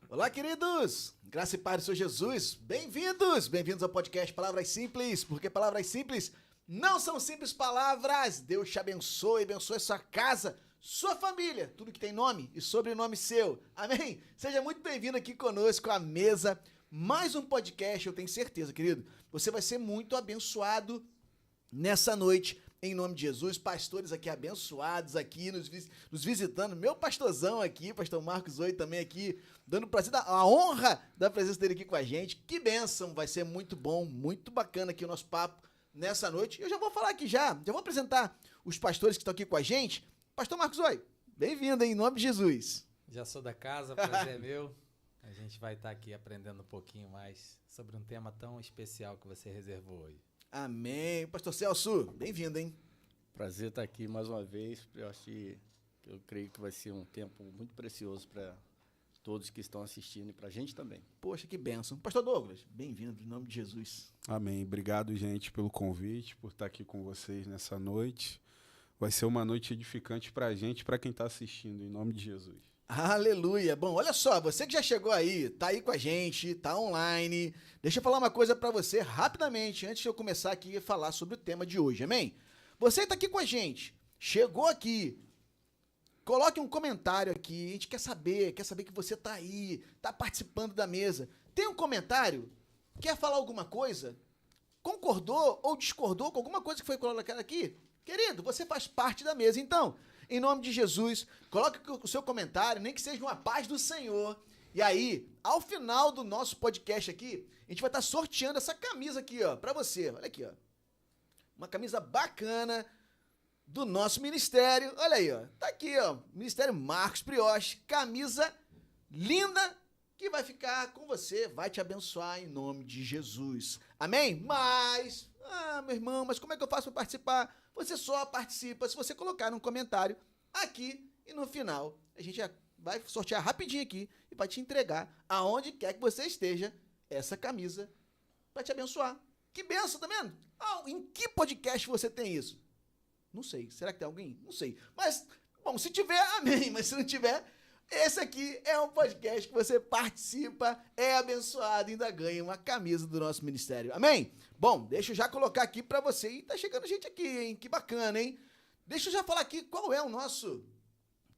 Olá, queridos! Graça e paz do Senhor Jesus. Bem-vindos! Bem-vindos ao podcast Palavras Simples, porque palavras simples não são simples palavras. Deus te abençoe, abençoe sua casa, sua família, tudo que tem nome e sobrenome seu. Amém? Seja muito bem-vindo aqui conosco à mesa. Mais um podcast, eu tenho certeza, querido. Você vai ser muito abençoado nessa noite. Em nome de Jesus, pastores aqui abençoados aqui, nos visitando, meu pastorzão aqui, pastor Marcos Oi também aqui, dando prazer, a honra da presença dele aqui com a gente. Que bênção, vai ser muito bom, muito bacana aqui o nosso papo nessa noite. Eu já vou falar aqui já vou apresentar os pastores que estão aqui com a gente. Pastor Marcos Oi, bem-vindo em nome de Jesus. Já sou da casa, prazer é meu. A gente vai estar aqui aprendendo um pouquinho mais sobre um tema tão especial que você reservou hoje. Amém. Pastor Celso, bem-vindo, hein? Prazer estar aqui mais uma vez. Eu creio que vai ser um tempo muito precioso para todos que estão assistindo e para a gente também. Poxa, que bênção. Pastor Douglas, bem-vindo, em nome de Jesus. Amém. Obrigado, gente, pelo convite, por estar aqui com vocês nessa noite. Vai ser uma noite edificante para a gente e para quem está assistindo, em nome de Jesus. Aleluia. Bom, olha só, você que já chegou aí, tá aí com a gente, tá online. Deixa eu falar uma coisa pra você rapidamente, antes de eu começar aqui a falar sobre o tema de hoje, amém? Você que tá aqui com a gente, chegou aqui, coloque um comentário aqui, a gente quer saber que você tá aí, tá participando da mesa. Tem um comentário? Quer falar alguma coisa? Concordou ou discordou com alguma coisa que foi colocada aqui? Querido, você faz parte da mesa, então... Em nome de Jesus, coloque o seu comentário, nem que seja uma paz do Senhor. E aí, ao final do nosso podcast aqui, a gente vai estar sorteando essa camisa aqui, ó, pra você. Olha aqui, ó. Uma camisa bacana do nosso ministério. Olha aí, ó. Tá aqui, ó. Ministério Marcos Brioche. Camisa linda que vai ficar com você, vai te abençoar em nome de Jesus. Amém? Mas, meu irmão, mas como é que eu faço para participar? Você só participa se você colocar um comentário aqui e no final a gente vai sortear rapidinho aqui e vai te entregar aonde quer que você esteja essa camisa para te abençoar. Que benção, tá vendo? Em que podcast você tem isso? Não sei. Será que tem alguém? Não sei. Mas, bom, se tiver, amém. Mas se não tiver, esse aqui é um podcast que você participa, é abençoado e ainda ganha uma camisa do nosso ministério. Amém? Bom, deixa eu já colocar aqui pra você. E tá chegando gente aqui, hein? Que bacana, hein? Deixa eu já falar aqui qual é o nosso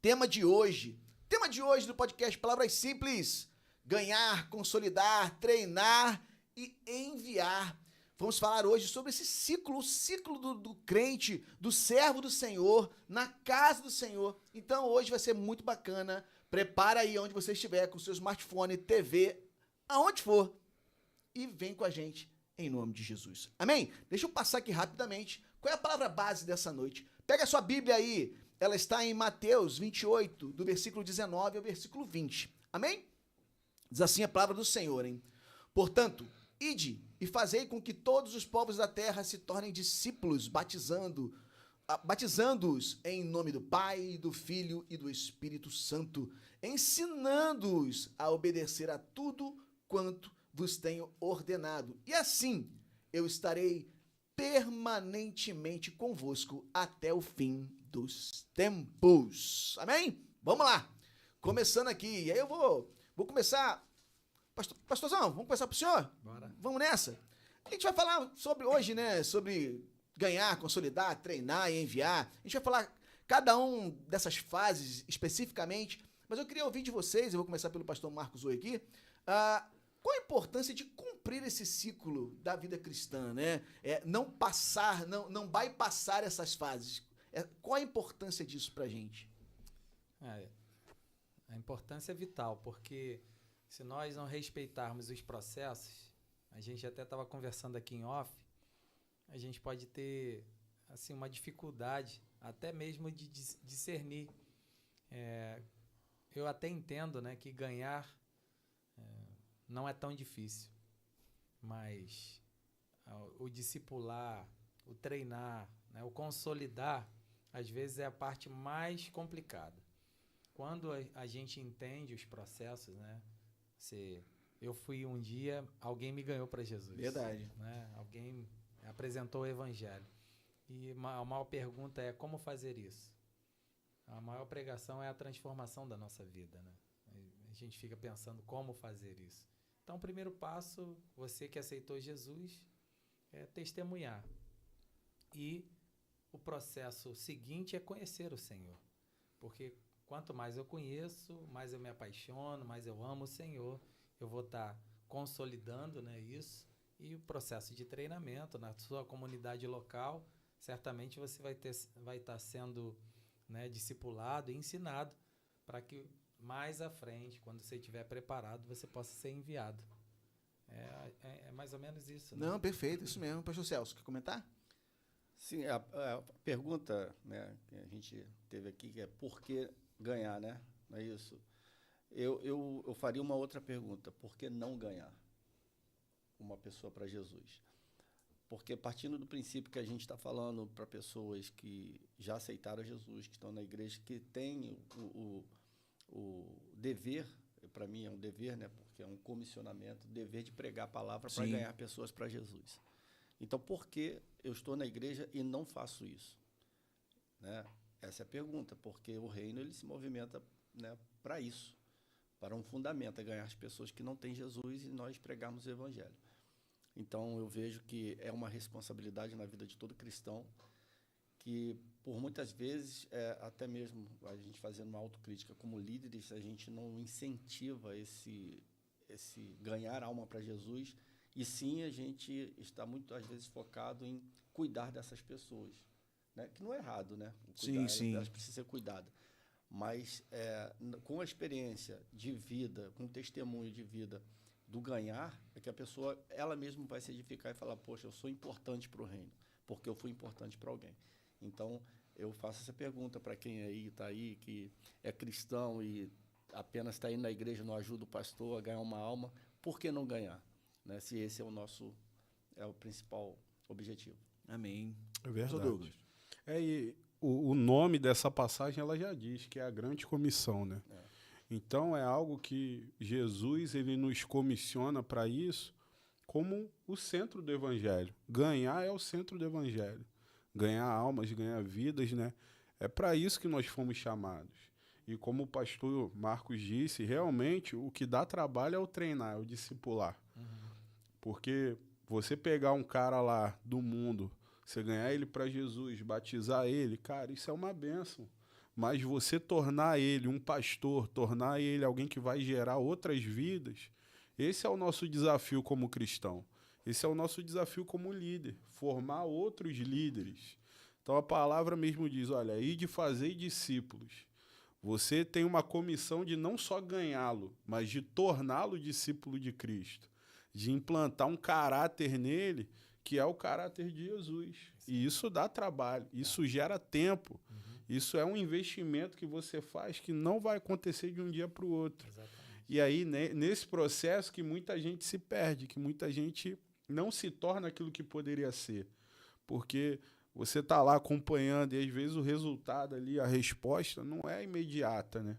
tema de hoje. Tema de hoje do podcast Palavras Simples. Ganhar, consolidar, treinar e enviar. Vamos falar hoje sobre esse ciclo, o ciclo do crente, do servo do Senhor, na casa do Senhor. Então hoje vai ser muito bacana. Prepara aí onde você estiver, com seu smartphone, TV, aonde for. E vem com a gente em nome de Jesus. Amém? Deixa eu passar aqui rapidamente. Qual é a palavra base dessa noite? Pega a sua Bíblia aí. Ela está em Mateus 28, do versículo 19 ao versículo 20. Amém? Diz assim a palavra do Senhor, hein? Portanto, ide e fazei com que todos os povos da terra se tornem discípulos, batizando-os em nome do Pai, do Filho e do Espírito Santo, ensinando-os a obedecer a tudo quanto vos tenho ordenado. E assim eu estarei permanentemente convosco até o fim dos tempos. Amém? Vamos lá. Começando aqui. E aí eu vou começar. Pastorzão, vamos começar pro senhor? Bora. Vamos nessa? A gente vai falar sobre hoje, né? Sobre ganhar, consolidar, treinar e enviar. A gente vai falar cada um dessas fases especificamente. Mas eu queria ouvir de vocês, eu vou começar pelo pastor Marcos Oi aqui. Qual a importância de cumprir esse ciclo da vida cristã, né? Não passar, não bypassar essas fases. Qual a importância disso pra gente? A importância é vital, porque se nós não respeitarmos os processos, a gente até estava conversando aqui em off, a gente pode ter assim, uma dificuldade até mesmo de discernir. Eu até entendo, né, que ganhar não é tão difícil, mas o discipular, o treinar, né, o consolidar, às vezes é a parte mais complicada. Quando a gente entende os processos, né, eu fui um dia, alguém me ganhou para Jesus. Verdade. Né, alguém apresentou o evangelho. E a maior pergunta é como fazer isso? A maior pregação é a transformação da nossa vida, né? A gente fica pensando como fazer isso. Então, o primeiro passo, você que aceitou Jesus, é testemunhar. E o processo seguinte é conhecer o Senhor. Porque quanto mais eu conheço, mais eu me apaixono, mais eu amo o Senhor, eu vou estar consolidando, né, isso. E o processo de treinamento na sua comunidade local, certamente você vai estar sendo, né, discipulado e ensinado para que mais à frente, quando você estiver preparado, você possa ser enviado. É mais ou menos isso. Né? Não, perfeito, isso mesmo. Pastor Celso, quer comentar? Sim, a pergunta, né, que a gente teve aqui, que é por que ganhar, né? Não é isso? Eu faria uma outra pergunta. Por que não ganhar uma pessoa para Jesus? Porque partindo do princípio que a gente está falando para pessoas que já aceitaram Jesus, que estão na igreja, que têm o dever, para mim é um dever, né? Porque é um comissionamento, o dever de pregar a palavra para ganhar pessoas para Jesus. Então, por que eu estou na igreja e não faço isso? Né? Essa é a pergunta, porque o reino ele se movimenta, né, para isso, para um fundamento, é ganhar as pessoas que não têm Jesus e nós pregarmos o evangelho. Então, eu vejo que é uma responsabilidade na vida de todo cristão, que por muitas vezes, até mesmo a gente fazendo uma autocrítica como líderes, a gente não incentiva esse ganhar alma para Jesus, e sim a gente está muito, às vezes, focado em cuidar dessas pessoas, né? Que não é errado, né? Sim. Elas precisam ser cuidadas. Mas com a experiência de vida, com o testemunho de vida do ganhar, é que a pessoa, ela mesma vai se edificar e falar, poxa, eu sou importante para o reino, porque eu fui importante para alguém. Então, eu faço essa pergunta para quem está aí, que é cristão e apenas está indo na igreja, não ajuda o pastor a ganhar uma alma, por que não ganhar? Né? Se esse é o principal objetivo. Amém. É verdade. Pastor Douglas. E o nome dessa passagem, ela já diz que é a grande comissão, né? Então, é algo que Jesus ele nos comissiona para isso como o centro do evangelho. Ganhar é o centro do evangelho. Ganhar almas, ganhar vidas, né? É para isso que nós fomos chamados. E como o pastor Marcos disse, realmente o que dá trabalho é o treinar, é o discipular. Porque você pegar um cara lá do mundo, você ganhar ele para Jesus, batizar ele, cara, isso é uma bênção. Mas você tornar ele um pastor, tornar ele alguém que vai gerar outras vidas, esse é o nosso desafio como cristão. Esse é o nosso desafio como líder, formar outros líderes. Então a palavra mesmo diz, olha, ide fazer discípulos. Você tem uma comissão de não só ganhá-lo, mas de torná-lo discípulo de Cristo. De implantar um caráter nele, que é o caráter de Jesus. E isso dá trabalho, isso gera tempo. Isso é um investimento que você faz que não vai acontecer de um dia para o outro. Exatamente. E aí, nesse processo que muita gente se perde, que muita gente não se torna aquilo que poderia ser. Porque você está lá acompanhando e às vezes o resultado ali, a resposta não é imediata, né?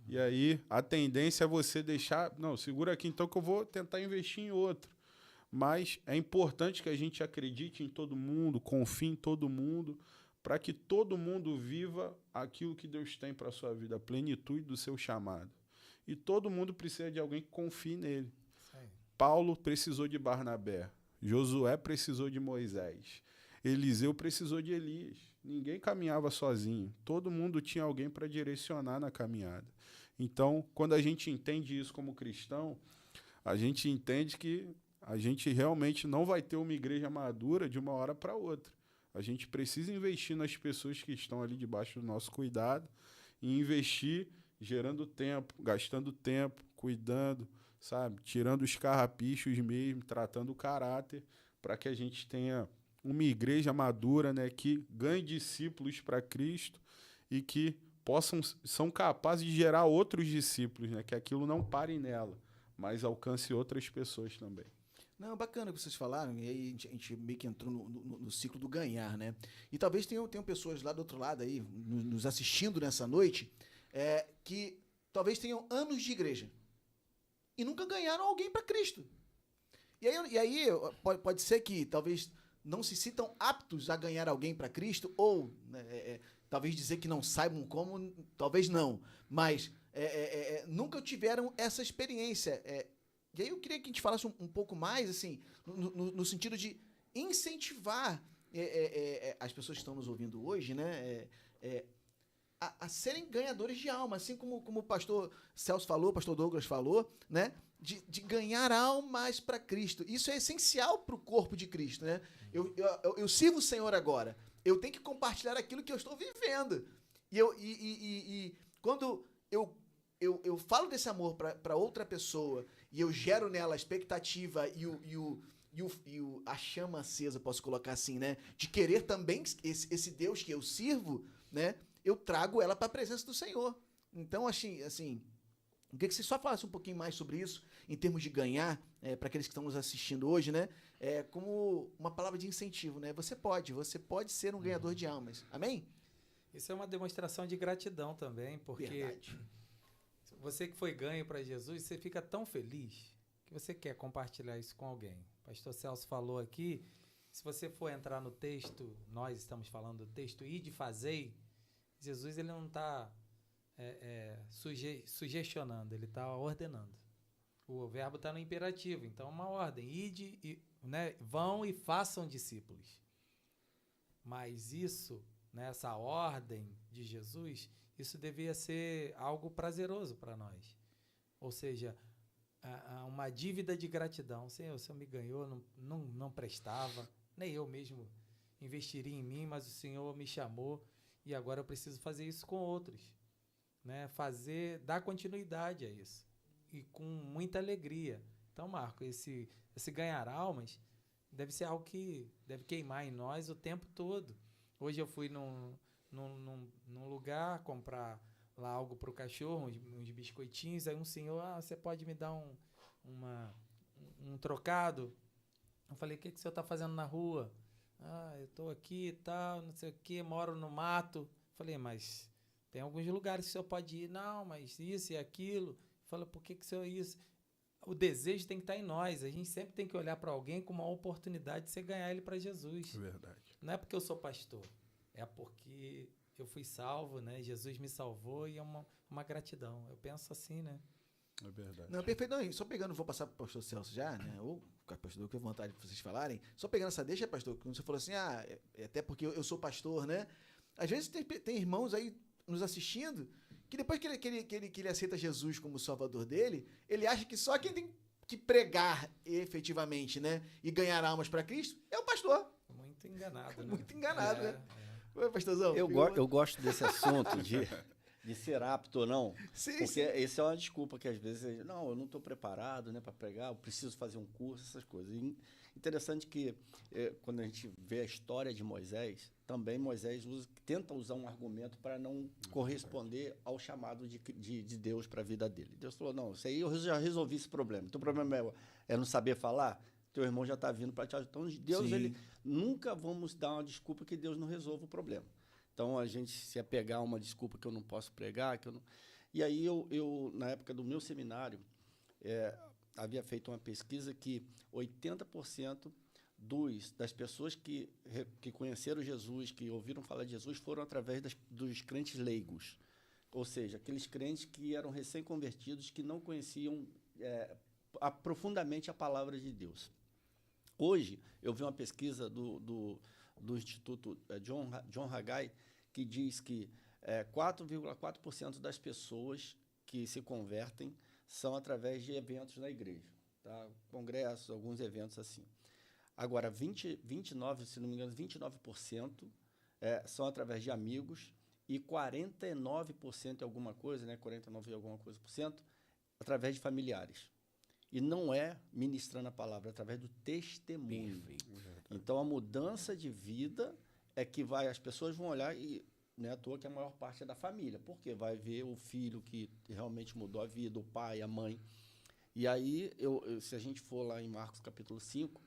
E aí a tendência é você deixar... Não, segura aqui então que eu vou tentar investir em outro. Mas é importante que a gente acredite em todo mundo, confie em todo mundo, para que todo mundo viva aquilo que Deus tem para a sua vida, a plenitude do seu chamado. E todo mundo precisa de alguém que confie nele. Paulo precisou de Barnabé, Josué precisou de Moisés, Eliseu precisou de Elias. Ninguém caminhava sozinho, todo mundo tinha alguém para direcionar na caminhada. Então, quando a gente entende isso como cristão, a gente entende que a gente realmente não vai ter uma igreja madura de uma hora para outra. A gente precisa investir nas pessoas que estão ali debaixo do nosso cuidado e investir gerando tempo, gastando tempo, cuidando, sabe? Tirando os carrapichos mesmo, tratando o caráter, para que a gente tenha uma igreja madura, né, que ganhe discípulos para Cristo e que são capazes de gerar outros discípulos, né, que aquilo não pare nela, mas alcance outras pessoas também. Não, bacana o que vocês falaram, e aí a gente meio que entrou no ciclo do ganhar, né? E talvez tenham pessoas lá do outro lado aí, nos assistindo nessa noite, que talvez tenham anos de igreja e nunca ganharam alguém para Cristo. E aí pode ser que talvez não se sintam aptos a ganhar alguém para Cristo, ou talvez dizer que não saibam como, talvez não, mas nunca tiveram essa experiência. E aí eu queria que a gente falasse um pouco mais, assim, no sentido de incentivar as pessoas que estão nos ouvindo hoje, né, a serem ganhadores de alma, assim como o pastor Celso falou, o pastor Douglas falou, né, de ganhar almas para Cristo. Isso é essencial para o corpo de Cristo, né? Eu sirvo o Senhor agora. Eu tenho que compartilhar aquilo que eu estou vivendo. E quando eu falo desse amor para outra pessoa e eu gero nela a expectativa a chama acesa, posso colocar assim, né? De querer também esse Deus que eu sirvo, né? Eu trago ela para a presença do Senhor. Então, assim, eu queria que você só falasse um pouquinho mais sobre isso, em termos de ganhar, para aqueles que estão nos assistindo hoje, né? Como uma palavra de incentivo, né? Você pode ser um ganhador de almas. Amém? Isso é uma demonstração de gratidão também, porque Verdade. você que foi ganho para Jesus, você fica tão feliz que você quer compartilhar isso com alguém. O pastor Celso falou aqui, se você for entrar no texto, nós estamos falando do texto, ide fazei, Jesus ele não está sugestionando, ele está ordenando. O verbo está no imperativo, então é uma ordem. Ide, né, vão e façam discípulos. Mas isso, né, essa ordem de Jesus, isso devia ser algo prazeroso para nós. Ou seja, uma dívida de gratidão. Senhor, o Senhor me ganhou, não prestava, nem eu mesmo investiria em mim, mas o Senhor me chamou e agora eu preciso fazer isso com outros. Né? Dar continuidade a isso. E com muita alegria. Então, Marco, esse ganhar almas deve ser algo que deve queimar em nós o tempo todo. Hoje eu fui num lugar comprar lá algo para o cachorro, uns biscoitinhos, aí um senhor, você pode me dar um trocado? Eu falei, o que o senhor está fazendo na rua? Eu estou aqui e tal, não sei o que, moro no mato. Falei, mas tem alguns lugares que o senhor pode ir. Não, mas isso e aquilo. Fala, por que o senhor isso? O desejo tem que estar em nós. A gente sempre tem que olhar para alguém com uma oportunidade de você ganhar ele para Jesus. É verdade. Não é porque eu sou pastor, é porque eu fui salvo, né? Jesus me salvou e é uma gratidão. Eu penso assim, né? É verdade. Não, perfeito. Não, só pegando, vou passar para o pastor Celso já, né? Ou com o pastor, que à vontade de vocês falarem. Só pegando essa deixa, pastor, quando você falou assim, até porque eu sou pastor, né? Às vezes tem irmãos aí nos assistindo que depois que ele aceita Jesus como salvador dele, ele acha que só quem tem que pregar efetivamente, né? E ganhar almas para Cristo é o pastor. Muito enganado, né? Muito enganado, né? Oi, pastorzão. Eu gosto desse assunto de ser apto ou não, Sim, porque sim. esse é uma desculpa que às vezes, eu não estou preparado, né, para pregar, eu preciso fazer um curso, essas coisas. E interessante que quando a gente vê a história de Moisés, também Moisés tenta usar um argumento para não corresponder ao chamado de Deus para a vida dele. Deus falou, não, isso aí eu já resolvi esse problema. Teu problema é não saber falar? Teu irmão já está vindo para te ajudar. Então, Deus, ele nunca vamos dar uma desculpa que Deus não resolva o problema. Então, a gente se apegar a uma desculpa que eu não posso pregar, que eu não... E aí, eu na época do meu seminário, havia feito uma pesquisa que 80% das pessoas que conheceram Jesus, que ouviram falar de Jesus, foram através dos crentes leigos. Ou seja, aqueles crentes que eram recém-convertidos, que não conheciam profundamente a palavra de Deus. Hoje, eu vi uma pesquisa do Instituto John Haggai, que diz que 4,4% das pessoas que se convertem são através de eventos na igreja, tá? Congressos, alguns eventos assim. Agora, 29%, se não me engano, 29% são através de amigos e 49% alguma coisa, né? 49 e alguma coisa por cento, através de familiares. E não é ministrando a palavra, é através do testemunho. Então, a mudança de vida é que as pessoas vão olhar e não é à toa que a maior parte é da família, porque vai ver o filho que realmente mudou a vida, o pai, a mãe. E aí, se a gente for lá em Marcos capítulo 5,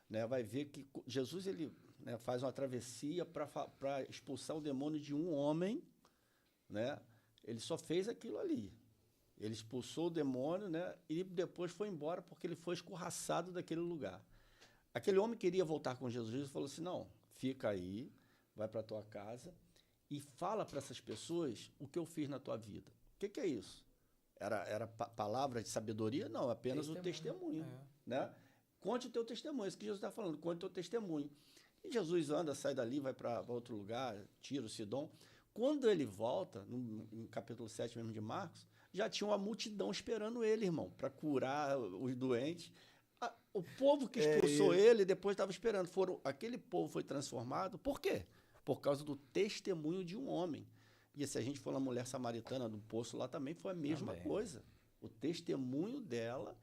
né, vai ver que Jesus ele, né, faz uma travessia para expulsar o demônio de um homem, né? Ele só fez aquilo ali. Ele expulsou o demônio, né, e depois foi embora porque ele foi escorraçado daquele lugar. Aquele homem queria voltar com Jesus e falou assim, não, fica aí, vai para a tua casa e fala para essas pessoas o que eu fiz na tua vida. O que é isso? Era palavra de sabedoria? Não, apenas o testemunho. Né? Conte o teu testemunho, é isso que Jesus está falando, conte o teu testemunho. E Jesus anda, sai dali, vai para outro lugar, Tiro, Sidom. Quando ele volta, no capítulo 7 mesmo de Marcos, já tinha uma multidão esperando ele, irmão, para curar os doentes. O povo que expulsou ele, depois estava esperando. Aquele povo foi transformado. Por quê? Por causa do testemunho de um homem. E se a gente for na mulher samaritana do poço lá também, foi a mesma coisa. O testemunho dela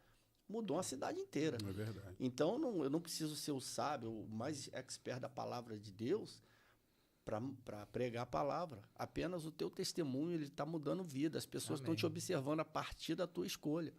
mudou a cidade inteira. É verdade. Então, eu não preciso ser o sábio, o mais expert da palavra de Deus para pregar a palavra. Apenas o teu testemunho está mudando vida. As pessoas estão te observando a partir da tua escolha.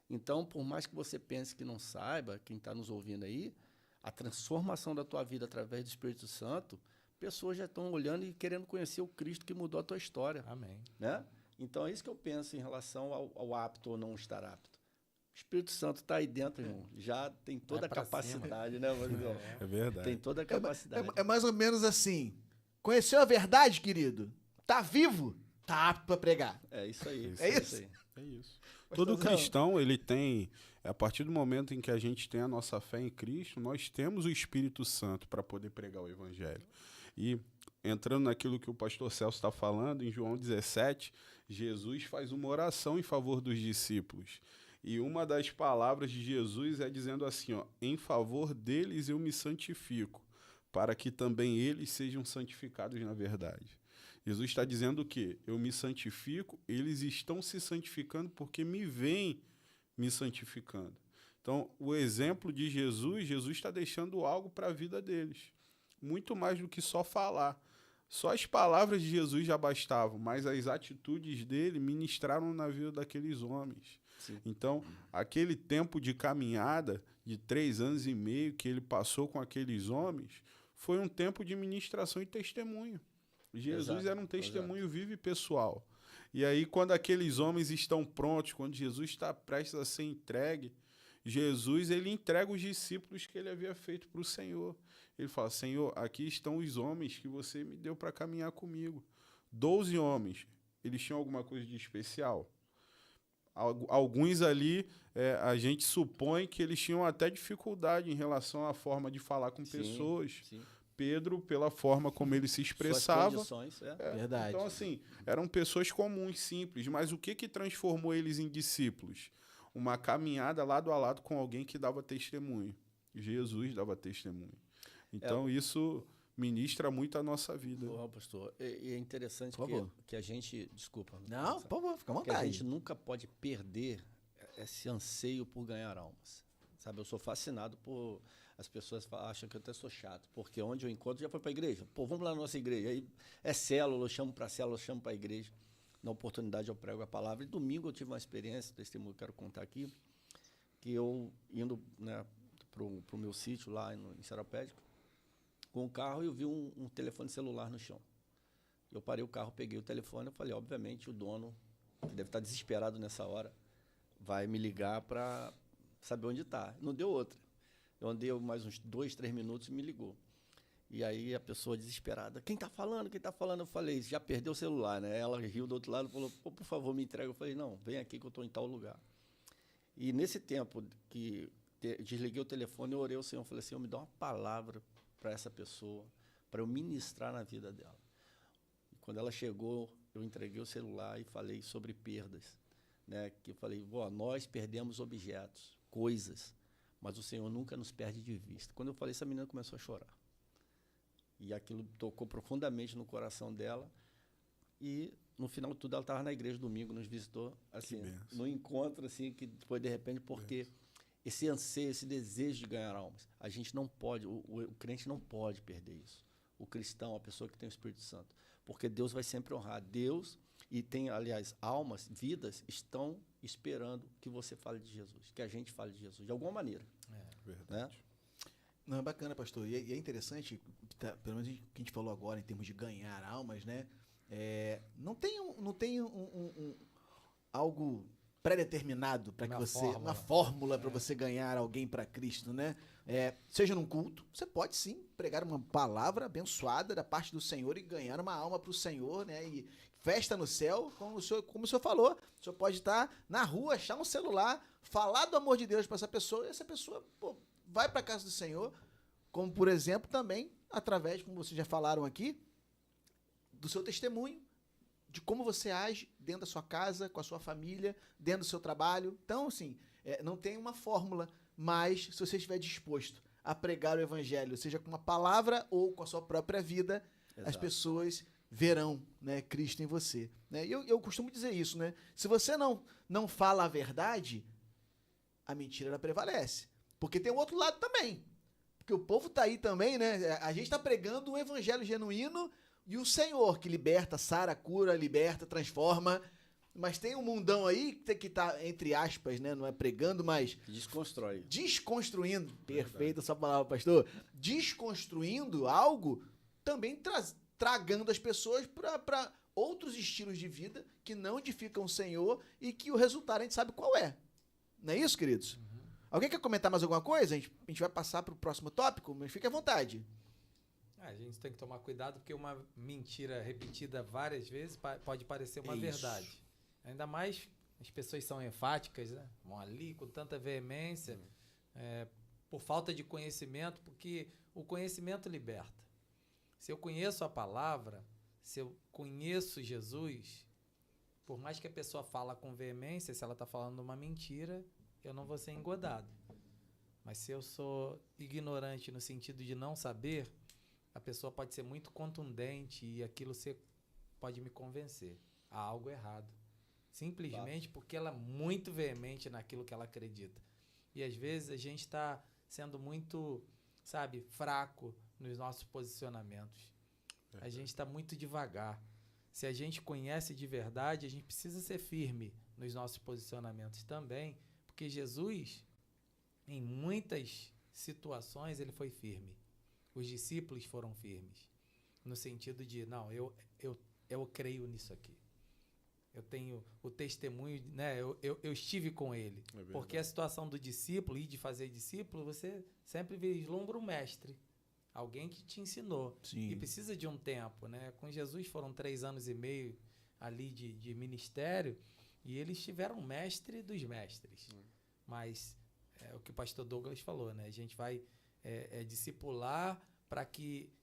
Então, por mais que você pense que não saiba, quem está nos ouvindo aí, a transformação da tua vida através do Espírito Santo, pessoas já estão olhando e querendo conhecer o Cristo que mudou a tua história. Amém. Né? Então, é isso que eu penso em relação ao apto ou não estar apto. O Espírito Santo está aí dentro, irmão. Já tem toda a capacidade, né, Rodrigão? É verdade. Tem toda a capacidade. É mais ou menos assim. Conheceu a verdade, querido? Tá vivo? Tá apto para pregar. É isso aí. É isso? aí. É isso. Todo cristão, ele tem, a partir do momento em que a gente tem a nossa fé em Cristo, nós temos o Espírito Santo para poder pregar o Evangelho. E entrando naquilo que o pastor Celso está falando, em João 17, Jesus faz uma oração em favor dos discípulos. E uma das palavras de Jesus é dizendo assim, ó, em favor deles eu me santifico, para que também eles sejam santificados na verdade. Jesus está dizendo o quê? Eu me santifico, eles estão se santificando porque me veem me santificando. Então, o exemplo de Jesus está deixando algo para a vida deles. Muito mais do que só falar. Só as palavras de Jesus já bastavam, mas as atitudes dele ministraram na vida daqueles homens. Sim. Então, aquele tempo de caminhada de 3 anos e meio que ele passou com aqueles homens foi um tempo de ministração e testemunho. Jesus era um testemunho vivo e pessoal. E aí, quando aqueles homens estão prontos, quando Jesus está prestes a ser entregue, Jesus ele entrega os discípulos que ele havia feito para o Senhor. Ele fala, Senhor, aqui estão os homens que você me deu para caminhar comigo. 12 homens. Eles tinham alguma coisa de especial? Alguns ali, a gente supõe que eles tinham até dificuldade em relação à forma de falar com pessoas. Sim. Pedro, pela forma como ele se expressava. Suas condições, Verdade. Então, assim, eram pessoas comuns, simples, mas o que transformou eles em discípulos? Uma caminhada lado a lado com alguém que dava testemunho. Jesus dava testemunho. Então, isso ministra muito a nossa vida. Pastor, e é interessante que a gente... Desculpa. Não, por favor, fica à que a vontade. gente nunca pode perder esse anseio por ganhar almas. Sabe, eu sou fascinado por... As pessoas acham que eu até sou chato, porque onde eu encontro já foi para a igreja. Pô, vamos lá na nossa igreja. Aí é célula, eu chamo para célula, eu chamo para a igreja. Na oportunidade eu prego a palavra. E domingo eu tive uma experiência, testemunho que eu quero contar aqui, que eu indo, né, para o meu sítio lá em Seropédica, com o carro, eu vi um telefone celular no chão. Eu parei o carro, peguei o telefone, eu falei, obviamente, o dono, que deve estar desesperado nessa hora, vai me ligar para saber onde está. Não deu outra. Eu andei mais uns 2, 3 minutos e me ligou. E aí a pessoa desesperada, quem está falando? Quem está falando? Eu falei, já perdeu o celular, né? Ela riu do outro lado e falou, por favor, me entrega. Eu falei, não, vem aqui que eu estou em tal lugar. E nesse tempo que desliguei o telefone, eu orei ao Senhor, falei, Senhor, me dá uma palavra para essa pessoa, para eu ministrar na vida dela. E quando ela chegou, eu entreguei o celular e falei sobre perdas, né? Que eu falei, nós perdemos objetos, coisas, mas o Senhor nunca nos perde de vista. Quando eu falei, essa menina começou a chorar. E aquilo tocou profundamente no coração dela. E, no final de tudo, ela estava na igreja domingo, nos visitou, assim, no encontro, assim, que foi de repente, porque esse anseio, esse desejo de ganhar almas, a gente não pode, o crente não pode perder isso. O cristão, a pessoa que tem o Espírito Santo. Porque Deus vai sempre honrar. Deus, e tem, aliás, almas, vidas, estão esperando que você fale de Jesus, que a gente fale de Jesus, de alguma maneira. Verdade. Né? Não, é bacana, pastor. E é interessante, pelo menos o que a gente falou agora, em termos de ganhar almas, né? Não tem algo pré-determinado para que Uma você, fórmula. uma fórmula para você ganhar alguém para Cristo, né? Seja num culto, você pode sim pregar uma palavra abençoada da parte do Senhor e ganhar uma alma para o Senhor, né? E festa no céu, como o senhor falou, o senhor pode estar na rua, achar um celular, falar do amor de Deus para essa pessoa e essa pessoa, vai para a casa do Senhor, como por exemplo também através, como vocês já falaram aqui, do seu testemunho, de como você age dentro da sua casa, com a sua família, dentro do seu trabalho. Então, assim, não tem uma fórmula, mas se você estiver disposto a pregar o evangelho, seja com uma palavra ou com a sua própria vida, as Exato. pessoas verão, né, Cristo em você. Né? E eu costumo dizer isso, né? Se você não fala a verdade, a mentira ela prevalece. Porque tem o outro lado também. Porque o povo tá aí também, né? A gente está pregando um evangelho genuíno e o Senhor que liberta, sara, cura, liberta, transforma. Mas tem um mundão aí que tá, entre aspas, né? Não é pregando, mas Desconstrói. desconstruindo. Perfeita essa palavra, pastor. Desconstruindo algo, também tragando as pessoas para outros estilos de vida que não edificam o Senhor e que o resultado a gente sabe qual é. Não é isso, queridos? Alguém quer comentar mais alguma coisa? A gente vai passar para o próximo tópico, mas fique à vontade. A gente tem que tomar cuidado porque uma mentira repetida várias vezes pode parecer uma verdade. Ainda mais as pessoas são enfáticas, né? Vão ali com tanta veemência, por falta de conhecimento, porque o conhecimento liberta. Se eu conheço a palavra, se eu conheço Jesus, por mais que a pessoa fala com veemência, se ela está falando uma mentira, eu não vou ser engodado. Mas se eu sou ignorante no sentido de não saber, a pessoa pode ser muito contundente e aquilo pode me convencer a algo errado. Simplesmente porque ela é muito veemente naquilo que ela acredita. E às vezes a gente está sendo muito, fraco nos nossos posicionamentos. A gente está muito devagar. Se a gente conhece de verdade, a gente precisa ser firme nos nossos posicionamentos também, porque Jesus, em muitas situações, ele foi firme. Os discípulos foram firmes, no sentido de, não, eu creio nisso aqui. Eu tenho o testemunho, né? Eu estive com ele. Porque a situação do discípulo e de fazer discípulo, você sempre vislumbra um mestre, alguém que te ensinou. Sim. E precisa de um tempo, né? Com Jesus foram 3 anos e meio ali de ministério e eles tiveram mestre dos mestres. Mas é o que o pastor Douglas falou, né? A gente vai discipular para que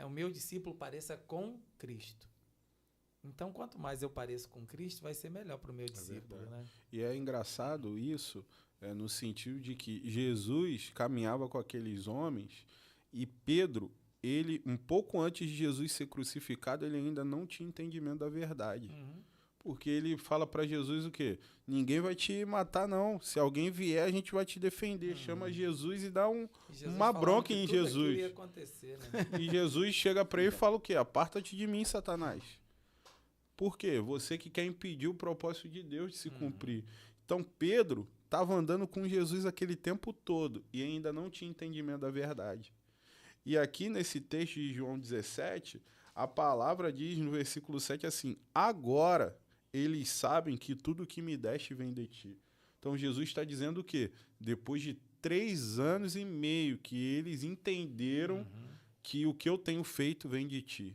o meu discípulo pareça com Cristo. Então, quanto mais eu pareço com Cristo, vai ser melhor para o meu discípulo, né? E é engraçado isso, no sentido de que Jesus caminhava com aqueles homens e Pedro, ele, um pouco antes de Jesus ser crucificado, ele ainda não tinha entendimento da verdade. Porque ele fala para Jesus o quê? Ninguém vai te matar, não. Se alguém vier, a gente vai te defender. Chama Jesus e dá uma bronca em Jesus. Ia acontecer, né? E Jesus chega para ele e fala o quê? Aparta-te de mim, Satanás. Por quê? Você que quer impedir o propósito de Deus de se cumprir. Então, Pedro estava andando com Jesus aquele tempo todo e ainda não tinha entendimento da verdade. E aqui nesse texto de João 17, a palavra diz no versículo 7 assim: agora eles sabem que tudo que me deste vem de ti. Então, Jesus está dizendo o quê? Depois de 3 anos e meio que eles entenderam que o que eu tenho feito vem de ti.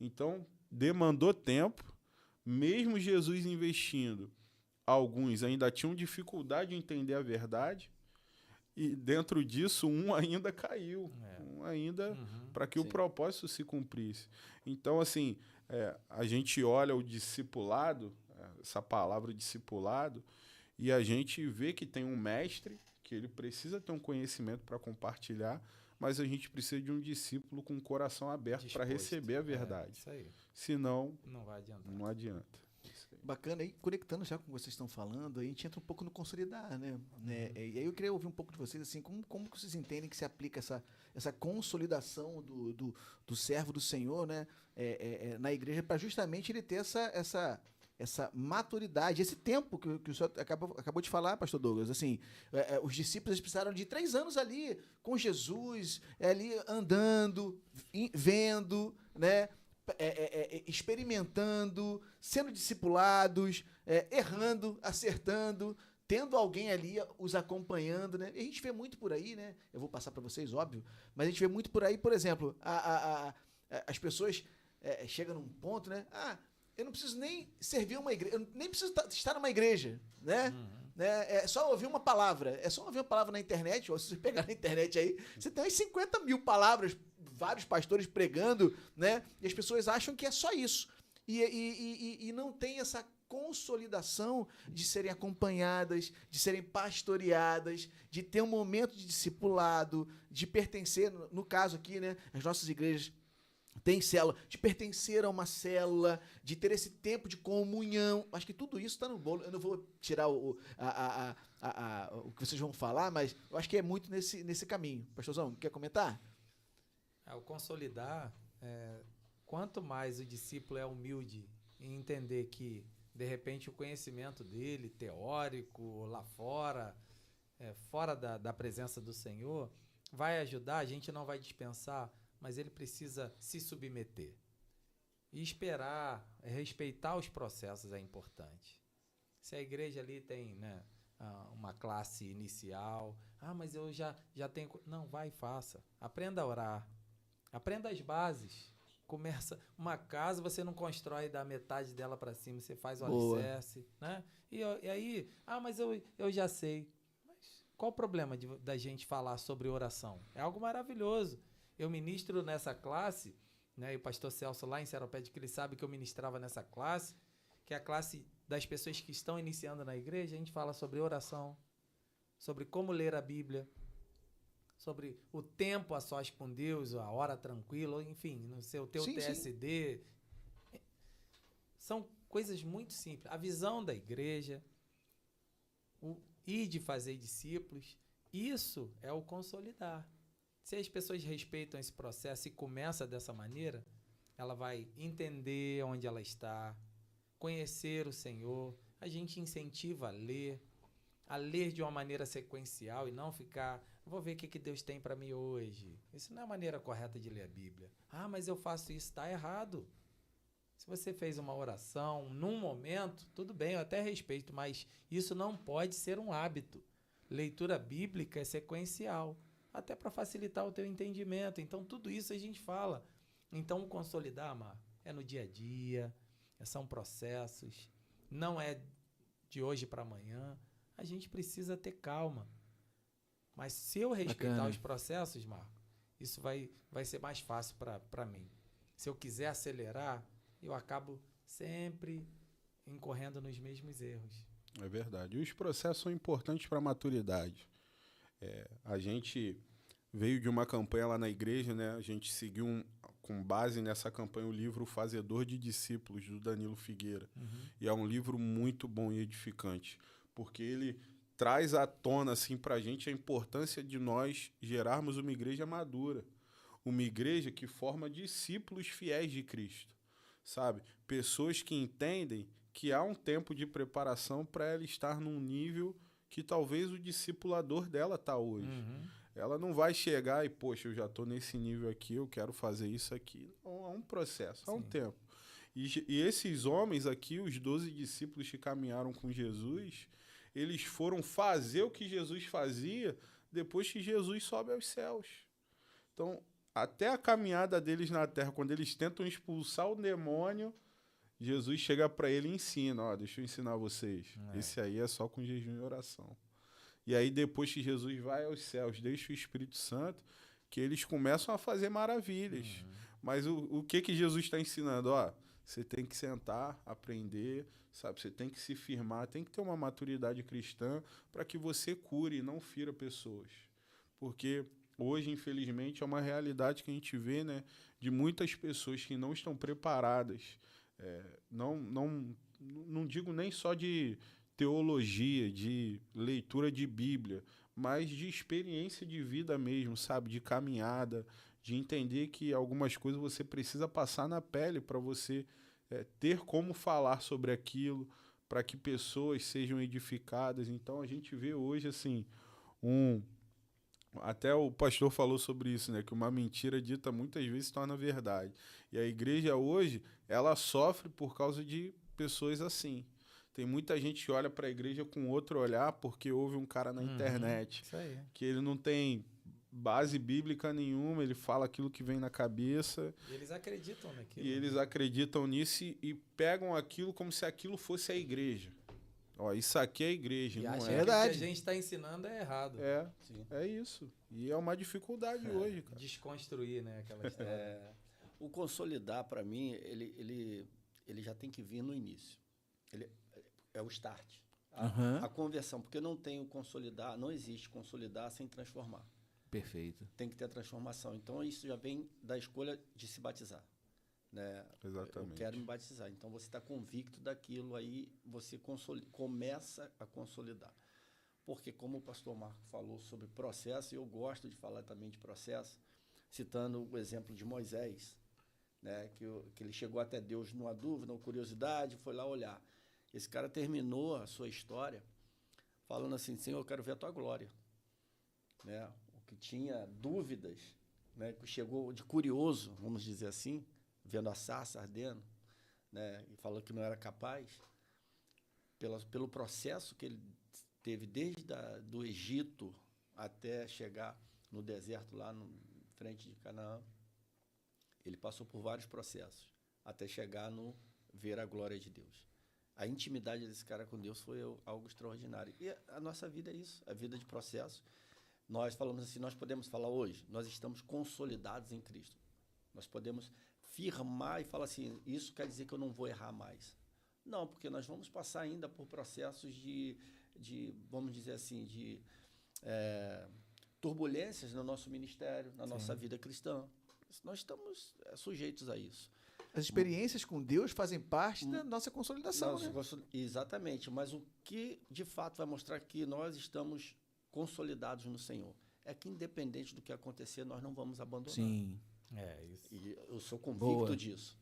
Então, demandou tempo, mesmo Jesus investindo, alguns ainda tinham dificuldade de entender a verdade, e dentro disso um ainda caiu, para que o propósito se cumprisse. Então, assim, a gente olha o discipulado, essa palavra discipulado, e a gente vê que tem um mestre, que ele precisa ter um conhecimento para compartilhar, mas a gente precisa de um discípulo com o coração aberto para receber a verdade. Isso aí. Senão, não vai adiantar. Não adianta. Bacana, aí conectando já com o que vocês estão falando, aí a gente entra um pouco no consolidar, né? E aí eu queria ouvir um pouco de vocês, assim, como que vocês entendem que se aplica essa consolidação do servo do Senhor, né? Na igreja, para justamente ele ter essa maturidade, esse tempo que o senhor acabou de falar, pastor Douglas, assim, os discípulos precisaram de 3 anos ali com Jesus, ali andando, vendo, né? experimentando, sendo discipulados, errando, acertando, tendo alguém ali os acompanhando, né? E a gente vê muito por aí, né? Eu vou passar para vocês, óbvio, mas a gente vê muito por aí, por exemplo, as pessoas chegam num ponto, né? Eu não preciso nem servir uma igreja, eu nem preciso estar numa igreja, né? É só ouvir uma palavra. É só ouvir uma palavra na internet, ou se você pegar na internet aí, você tem umas 50 mil palavras, vários pastores pregando, né? E as pessoas acham que é só isso. E não tem essa consolidação de serem acompanhadas, de serem pastoreadas, de ter um momento de discipulado, de pertencer, no caso aqui, né? As nossas igrejas tem célula, de pertencer a uma célula, de ter esse tempo de comunhão. Acho que tudo isso está no bolo. Eu não vou tirar o que vocês vão falar, mas eu acho que é muito nesse caminho. Pastorzão, quer comentar? O consolidar, quanto mais o discípulo é humilde em entender que, de repente, o conhecimento dele, teórico, lá fora, fora da presença do Senhor, vai ajudar, a gente não vai dispensar, mas ele precisa se submeter. E esperar, respeitar os processos é importante. Se a igreja ali tem, né, uma classe inicial, mas eu já tenho... Não, vai e faça. Aprenda a orar. Aprenda as bases. Começa uma casa, você não constrói da metade dela para cima, você faz o alicerce, né? E aí, mas eu já sei. Mas qual o problema da gente falar sobre oração? É algo maravilhoso. Eu ministro nessa classe, né? E o pastor Celso lá em Seropédica, ele sabe que eu ministrava nessa classe, que é a classe das pessoas que estão iniciando na igreja. A gente fala sobre oração, sobre como ler a Bíblia, sobre o tempo a sós com Deus, a hora tranquila, enfim, no seu teu TSD. Sim. São coisas muito simples. A visão da igreja, o ir de fazer discípulos, isso é o consolidar. Se as pessoas respeitam esse processo e começa dessa maneira, ela vai entender onde ela está, conhecer o Senhor. A gente incentiva a ler de uma maneira sequencial e não ficar, vou ver o que Deus tem para mim hoje. Isso não é a maneira correta de ler a Bíblia. Mas eu faço isso, está errado. Se você fez uma oração num momento, tudo bem, eu até respeito, mas isso não pode ser um hábito. Leitura bíblica é sequencial, até para facilitar o teu entendimento. Então, tudo isso a gente fala. Então, consolidar, é no dia a dia, são processos, não é de hoje para amanhã. A gente precisa ter calma. Mas se eu respeitar os processos, Marco, isso vai ser mais fácil para mim. Se eu quiser acelerar, eu acabo sempre incorrendo nos mesmos erros. É verdade. E os processos são importantes para a maturidade. A gente veio de uma campanha lá na igreja, né? A gente seguiu, com base nessa campanha, o livro Fazedor de Discípulos, do Danilo Figueira. E é um livro muito bom e edificante, porque ele traz à tona assim, para a gente a importância de nós gerarmos uma igreja madura, uma igreja que forma discípulos fiéis de Cristo, sabe? Pessoas que entendem que há um tempo de preparação para ela estar num nível que talvez o discipulador dela está hoje. Ela não vai chegar e, poxa, eu já estou nesse nível aqui, eu quero fazer isso aqui. Não, há um processo, há um tempo. E esses homens aqui, os 12 discípulos que caminharam com Jesus, eles foram fazer o que Jesus fazia depois que Jesus sobe aos céus. Então, até a caminhada deles na terra, quando eles tentam expulsar o demônio, Jesus chega para ele e ensina, deixa eu ensinar vocês. Esse aí é só com jejum e oração. E aí, depois que Jesus vai aos céus, deixa o Espírito Santo, que eles começam a fazer maravilhas. Mas o que Jesus está ensinando? Você tem que sentar, aprender, sabe? Você tem que se firmar, tem que ter uma maturidade cristã para que você cure e não fira pessoas. Porque hoje, infelizmente, é uma realidade que a gente vê, né, de muitas pessoas que não estão preparadas. Não digo nem só de teologia, de leitura de Bíblia, mas de experiência de vida mesmo, sabe? De caminhada, de entender que algumas coisas você precisa passar na pele para você ter como falar sobre aquilo, para que pessoas sejam edificadas. Então, a gente vê hoje assim, Até o pastor falou sobre isso, né? Que uma mentira dita muitas vezes se torna verdade. E a igreja hoje, ela sofre por causa de pessoas assim. Tem muita gente que olha para a igreja com outro olhar porque houve um cara na internet Isso aí. que ele não tem base bíblica nenhuma, ele fala aquilo que vem na cabeça E eles acreditam naquilo. e eles acreditam nisso e pegam aquilo como se aquilo fosse a igreja. Ó, isso aqui é a igreja, E não acham é? que o Verdade. que a gente está ensinando é errado. Sim. É isso. E é uma dificuldade hoje, cara. Desconstruir, né, aquela história. O consolidar, para mim, ele já tem que vir no início. Ele é o start. Aham. A conversão, porque não tem o consolidar, não existe consolidar sem transformar. Perfeito. Tem que ter a transformação. Então, isso já vem da escolha de se batizar. Né? Exatamente. Eu quero me batizar. Então, você está convicto daquilo, aí você começa a consolidar. Porque, como o pastor Marco falou sobre processo, eu gosto de falar também de processo, citando o exemplo de Moisés, né? Que ele chegou até Deus numa dúvida, numa curiosidade, foi lá olhar. Esse cara terminou a sua história falando assim: Senhor, eu quero ver a tua glória. Né? O que tinha dúvidas, né? Que chegou de curioso, vamos dizer assim, vendo a sarça ardendo, né? E falou que não era capaz, pelo processo que ele teve desde do Egito até chegar no deserto lá no frente de Canaã. Ele passou por vários processos até chegar no ver a glória de Deus. A intimidade desse cara com Deus foi algo extraordinário. E a nossa vida é isso, a vida de processo. Nós falamos assim, nós podemos falar hoje, nós estamos consolidados em Cristo. Nós podemos firmar e falar assim, isso quer dizer que eu não vou errar mais. Não, porque nós vamos passar ainda por processos de vamos dizer assim, de turbulências no nosso ministério, na nossa vida cristã. Nós estamos sujeitos a isso. As experiências com Deus fazem parte da nossa consolidação, né? Exatamente, mas o que de fato vai mostrar que nós estamos consolidados no Senhor é que, independente do que acontecer, nós não vamos abandonar. Sim. É, isso. E eu sou convicto Boa. disso.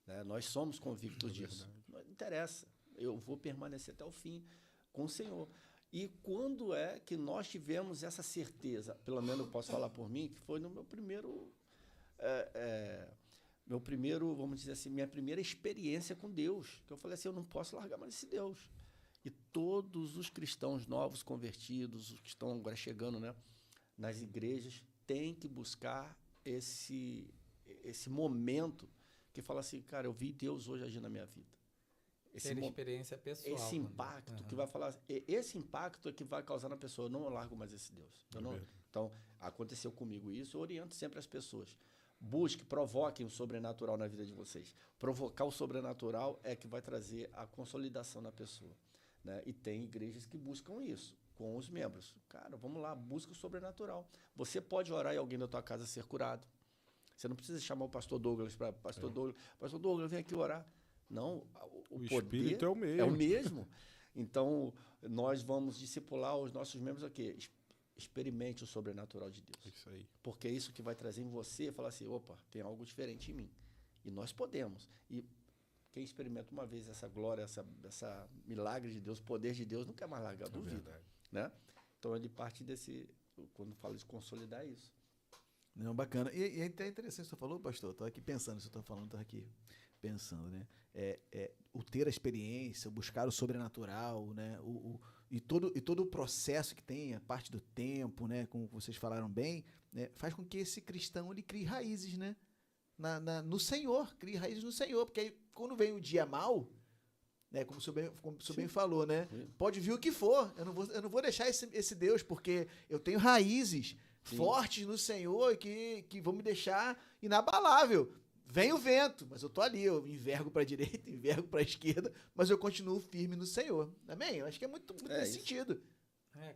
Né? Nós somos convictos disso. Não interessa, eu vou permanecer até o fim com o Senhor. E quando é que nós tivemos essa certeza, pelo menos eu posso falar por mim, que foi no meu primeiro... vamos dizer assim, minha primeira experiência com Deus, que eu falei assim, eu não posso largar mais esse Deus. E todos os cristãos novos convertidos, os que estão agora chegando, né, nas igrejas, têm que buscar esse momento que fala assim, cara, eu vi Deus hoje agir na minha vida. Ter experiência pessoal. Esse impacto que vai falar, esse impacto é que vai causar na pessoa, eu não largo mais esse Deus. Então, aconteceu comigo isso, eu oriento sempre as pessoas. Busque, provoquem o sobrenatural na vida de vocês. Provocar o sobrenatural é que vai trazer a consolidação na pessoa. Né? E tem igrejas que buscam isso com os membros. Cara, vamos lá, busca o sobrenatural. Você pode orar e alguém da tua casa ser curado. Você não precisa chamar o pastor Douglas para pastor Douglas, vem aqui orar. Não, o poder Espírito é o mesmo. É o mesmo. Então, nós vamos discipular os nossos membros aqui. Experimente o sobrenatural de Deus. Isso aí. Porque é isso que vai trazer em você e falar assim, opa, tem algo diferente em mim. E nós podemos. E quem experimenta uma vez essa glória, essa milagre de Deus, poder de Deus, não quer mais largar, duvida. Né? Então, ele parte desse, quando fala de consolidar, é isso. Não, bacana. E é até interessante o que você falou, pastor. Estou aqui pensando, você está falando, estou aqui pensando, né? O ter a experiência, o buscar o sobrenatural, né? E todo o processo que tem, a parte do tempo, né? Como vocês falaram bem, né? Faz com que esse cristão ele crie raízes, né? No Senhor, crie raízes no Senhor, porque aí, quando vem o dia mal, né? Como o senhor bem falou, né? Pode vir o que for, eu não vou deixar esse Deus, porque eu tenho raízes fortes no Senhor que vão me deixar inabalável. Vem o vento, mas eu tô ali, eu envergo para a direita, envergo para a esquerda, mas eu continuo firme no Senhor. Amém? Eu acho que é muito nesse sentido.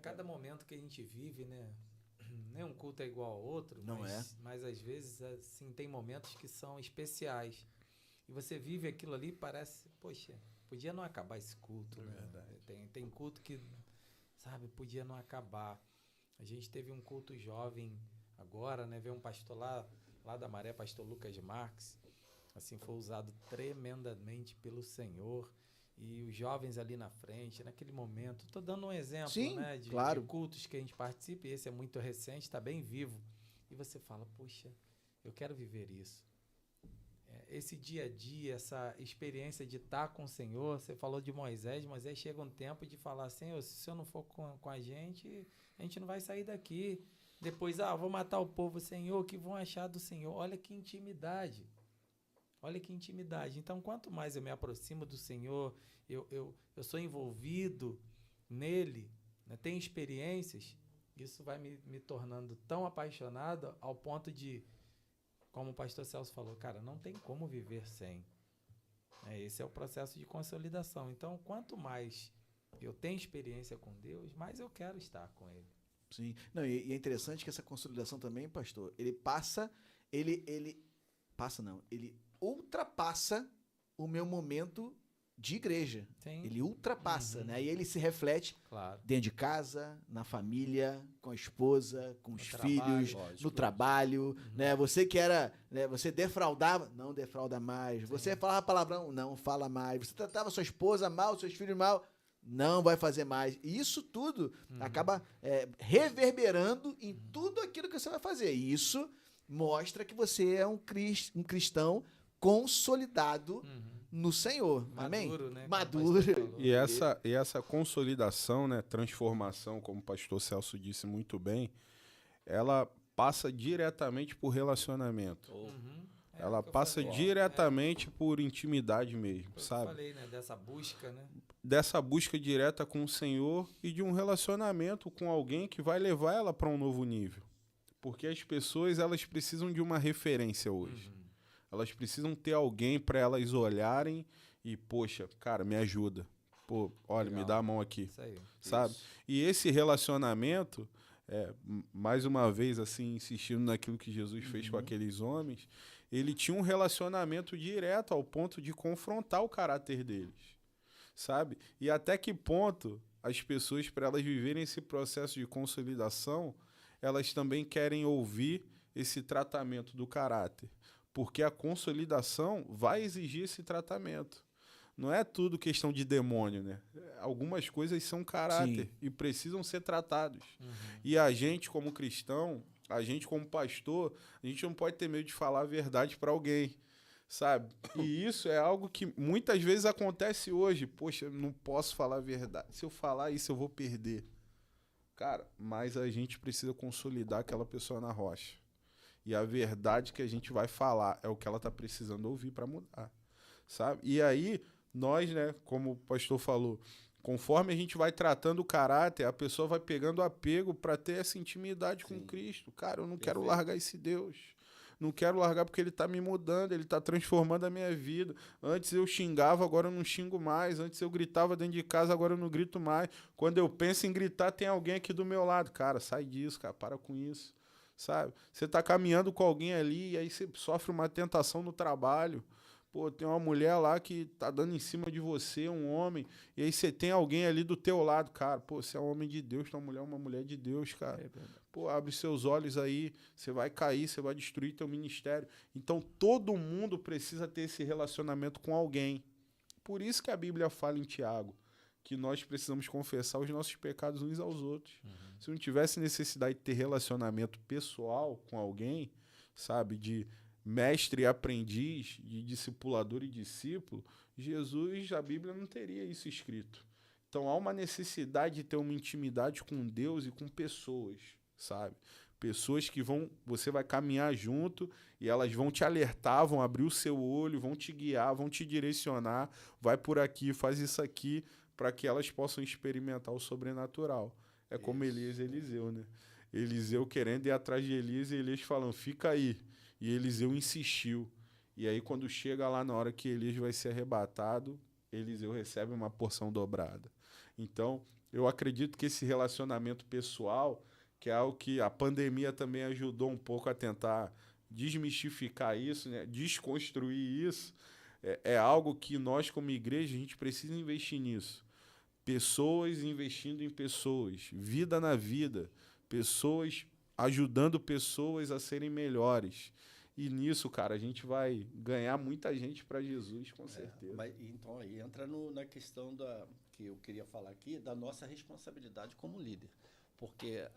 Cada momento que a gente vive, né? Nenhum culto é igual ao outro, mas às vezes assim, tem momentos que são especiais. E você vive aquilo ali, parece, poxa, podia não acabar esse culto. Né? Tem culto que, sabe, podia não acabar. A gente teve um culto jovem agora, né? Veio um pastor lá da Maré, pastor Lucas Marques, assim, foi usado tremendamente pelo Senhor. e os jovens ali na frente, naquele momento. Estou dando um exemplo, Sim, né, claro. de cultos que a gente participa, e esse é muito recente, está bem vivo. E você fala, puxa, eu quero viver isso. Esse dia a dia, essa experiência de estar com o Senhor, você falou de Moisés chega um tempo de falar, Senhor, se o Senhor não for com a gente não vai sair daqui. Depois, vou matar o povo, Senhor, o que vão achar do Senhor? Olha que intimidade. Olha que intimidade. Então, quanto mais eu me aproximo do Senhor, eu sou envolvido nele, né, tenho experiências, isso vai me tornando tão apaixonado ao ponto de, como o pastor Celso falou, cara, não tem como viver sem. Esse é o processo de consolidação. Então, quanto mais eu tenho experiência com Deus, mais eu quero estar com Ele. Sim. Não, e é interessante que essa consolidação também, pastor, ele ultrapassa o meu momento de igreja. Sim. Ele ultrapassa, né? E ele se reflete Claro. dentro de casa, na família, com a esposa, com os filhos, lógico, no trabalho, né? Você que era, né, você defraudava, não defrauda mais. Você falava palavrão, não fala mais. Você tratava sua esposa mal, seus filhos mal, não vai fazer mais. E isso tudo acaba reverberando em tudo aquilo que você vai fazer. E isso mostra que você é um cristão consolidado no Senhor. Amém? Maduro, né? Maduro. E essa consolidação, né, transformação, como o pastor Celso disse muito bem, ela passa diretamente por relacionamento. Ela passa diretamente por intimidade mesmo, sabe? Eu falei, né, dessa busca, né? Dessa busca direta com o Senhor e de um relacionamento com alguém que vai levar ela para um novo nível. Porque as pessoas, elas precisam de uma referência hoje. Elas precisam ter alguém para elas olharem e, poxa, cara, me ajuda. Pô, olha, me dá a mão aqui. Isso aí. Sabe? E esse relacionamento, mais uma vez, assim, insistindo naquilo que Jesus fez com aqueles homens, ele tinha um relacionamento direto ao ponto de confrontar o caráter deles. Sabe? E até que ponto as pessoas, para elas viverem esse processo de consolidação, elas também querem ouvir esse tratamento do caráter. Porque a consolidação vai exigir esse tratamento. Não é tudo questão de demônio, né? Algumas coisas são caráter. Sim. E precisam ser tratados. E a gente, como cristão, a gente, como pastor, a gente não pode ter medo de falar a verdade para alguém, sabe? E isso é algo que muitas vezes acontece hoje. Poxa, eu não posso falar a verdade. Se eu falar isso, eu vou perder. Cara, mas a gente precisa consolidar aquela pessoa na rocha. E a verdade que a gente vai falar é o que ela está precisando ouvir para mudar, sabe? E aí, nós, né, como o pastor falou, conforme a gente vai tratando o caráter, a pessoa vai pegando apego para ter essa intimidade com Cristo. Cara, eu não quero largar esse Deus. Não quero largar porque ele está me mudando, ele está transformando a minha vida. Antes eu xingava, agora eu não xingo mais. Antes eu gritava dentro de casa, agora eu não grito mais. Quando eu penso em gritar, tem alguém aqui do meu lado. Cara, sai disso, cara, para com isso. Sabe? Você está caminhando com alguém ali e aí você sofre uma tentação no trabalho. Pô, tem uma mulher lá que tá dando em cima de você, um homem, e aí você tem alguém ali do teu lado, cara. Pô, você é um homem de Deus, tua mulher é uma mulher de Deus, cara. Pô, abre seus olhos aí, você vai cair, você vai destruir teu ministério. Então, todo mundo precisa ter esse relacionamento com alguém. Por isso que a Bíblia fala em Tiago, que nós precisamos confessar os nossos pecados uns aos outros. Se não tivesse necessidade de ter relacionamento pessoal com alguém, sabe, de mestre e aprendiz, de discipulador e discípulo, Jesus, a Bíblia não teria isso escrito. Então há uma necessidade de ter uma intimidade com Deus e com pessoas, sabe? Pessoas que você vai caminhar junto e elas vão te alertar, vão abrir o seu olho, vão te guiar, vão te direcionar, vai por aqui, faz isso aqui, para que elas possam experimentar o sobrenatural. É como Elias e Eliseu, né? Eliseu querendo ir atrás de Elias e Elias falando, fica aí. E Eliseu insistiu. E aí, quando chega lá na hora que Elias vai ser arrebatado, Eliseu recebe uma porção dobrada. Então, eu acredito que esse relacionamento pessoal, que é algo que a pandemia também ajudou um pouco a tentar desmistificar isso, né? Desconstruir isso, é algo que nós, como igreja, a gente precisa investir nisso. Pessoas investindo em pessoas, vida na vida, pessoas ajudando pessoas a serem melhores. E nisso, cara, a gente vai ganhar muita gente para Jesus, com certeza. Mas, então, aí entra na questão que eu queria falar aqui, da nossa responsabilidade como líder. Porque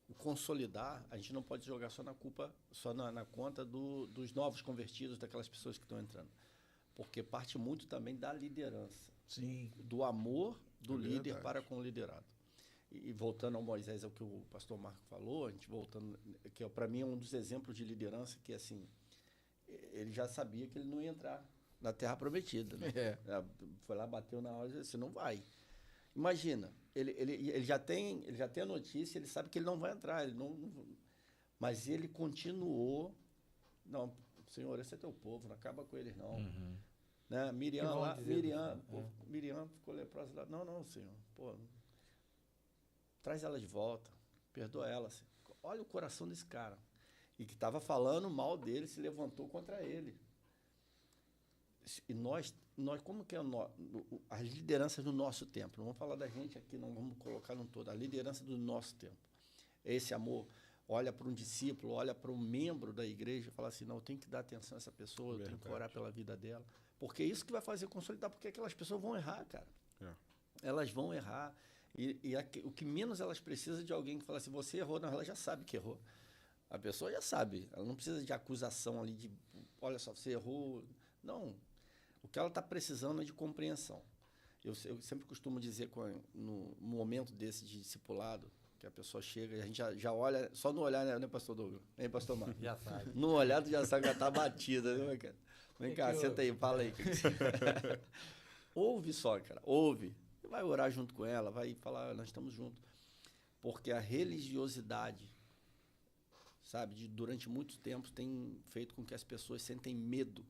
o consolidar, a gente não pode jogar só na culpa, só na conta dos novos convertidos, daquelas pessoas que estão entrando. Porque parte muito também da liderança. Sim. Do amor do líder verdade. para com o liderado. E voltando ao Moisés, é o que o pastor Marco falou, a gente voltando, que para mim é um dos exemplos de liderança que, assim, ele já sabia que ele não ia entrar na Terra Prometida. Né? Foi lá, bateu na hora e disse, não vai. Imagina, ele já tem a notícia, ele sabe que ele não vai entrar, mas ele continuou, não, Senhor, esse é teu povo, não acaba com eles não. Né? Miriam ficou leprosa lá, não, Senhor, pô, traz ela de volta, perdoa ela. Senhor. Olha o coração desse cara, e que estava falando mal dele, se levantou contra ele. E nós como que é as lideranças do nosso tempo? Não vamos falar da gente aqui, não vamos colocar no todo. A liderança do nosso tempo. Esse amor, olha para um discípulo, olha para um membro da igreja e fala assim, não, eu tenho que dar atenção a essa pessoa, eu tenho que orar pela vida dela. Porque é isso que vai fazer consolidar, porque aquelas pessoas vão errar, cara. Elas vão errar. E o que menos elas precisam é de alguém que fala assim, você errou. Não, ela já sabe que errou. A pessoa já sabe. Ela não precisa de acusação ali, de, olha só, você errou. Não. O que ela está precisando é de compreensão. Eu sempre costumo dizer, no momento desse de discipulado, que a pessoa chega e a gente já olha, só no olhar, né, pastor Douglas? Hein, pastor Marcos? Já sabe. No olhar, tu já sabe que ela está batida, né, cara? Vem cá, senta aí, fala aí. Ouve só, cara, ouve. Vai orar junto com ela, vai falar, nós estamos juntos. Porque a religiosidade, sabe, durante muito tempo tem feito com que as pessoas sentem medo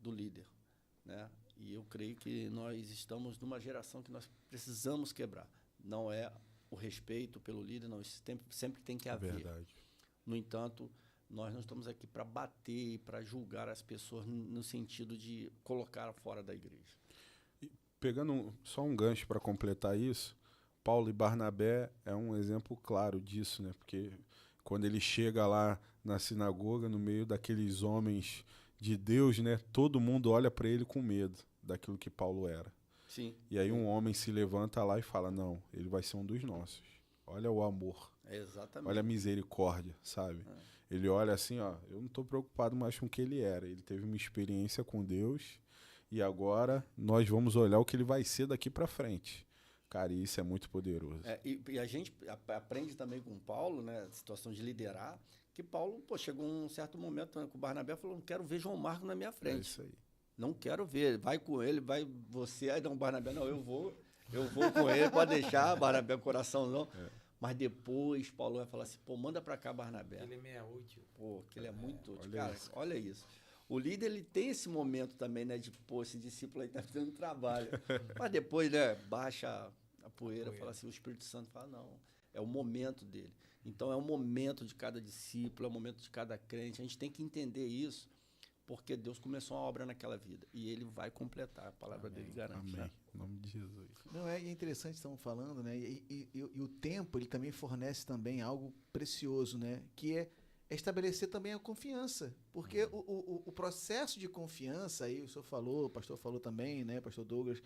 do líder, né? E eu creio que nós estamos numa geração que nós precisamos quebrar. Não é o respeito pelo líder, não, isso sempre tem que haver. Verdade. No entanto, nós não estamos aqui para bater, para julgar as pessoas no sentido de colocar fora da igreja. Pegando só um gancho para completar isso, Paulo e Barnabé é um exemplo claro disso, né? Porque quando ele chega lá na sinagoga, no meio daqueles homens de Deus, né? Todo mundo olha para ele com medo daquilo que Paulo era. Sim. E aí um homem se levanta lá e fala, não, ele vai ser um dos nossos. Olha o amor, Exatamente. olha a misericórdia, sabe? Ele olha assim, ó, eu não estou preocupado mais com o que ele era. Ele teve uma experiência com Deus e agora nós vamos olhar o que ele vai ser daqui para frente. Cara, isso é muito poderoso. E a gente aprende também com Paulo, né, a situação de liderar, que Paulo, chegou um certo momento com o Barnabé, falou, não quero ver João Marcos na minha frente. É isso aí. Não quero ver, vai com ele, vai você, aí não, Barnabé, não, eu vou com ele, pode deixar, Barnabé, coração não. Mas depois Paulo vai falar assim, manda pra cá, Barnabé. Ele me é útil. Que ele é muito útil. Olha Cara, isso. olha isso. O líder, ele tem esse momento também, né, de, esse discípulo aí tá fazendo trabalho. Mas depois, né, baixa a poeira, fala assim, o Espírito Santo fala, não, é o momento dele. Então, é o momento de cada discípulo, é o momento de cada crente. A gente tem que entender isso, porque Deus começou uma obra naquela vida. E ele vai completar, a palavra dele garante. Amém. Em nome de Jesus. Não, é interessante, estamos falando, né? E o tempo, ele também fornece também algo precioso, né? Que é estabelecer também a confiança. Porque o processo de confiança, aí o senhor falou, o pastor falou também, né, pastor Douglas,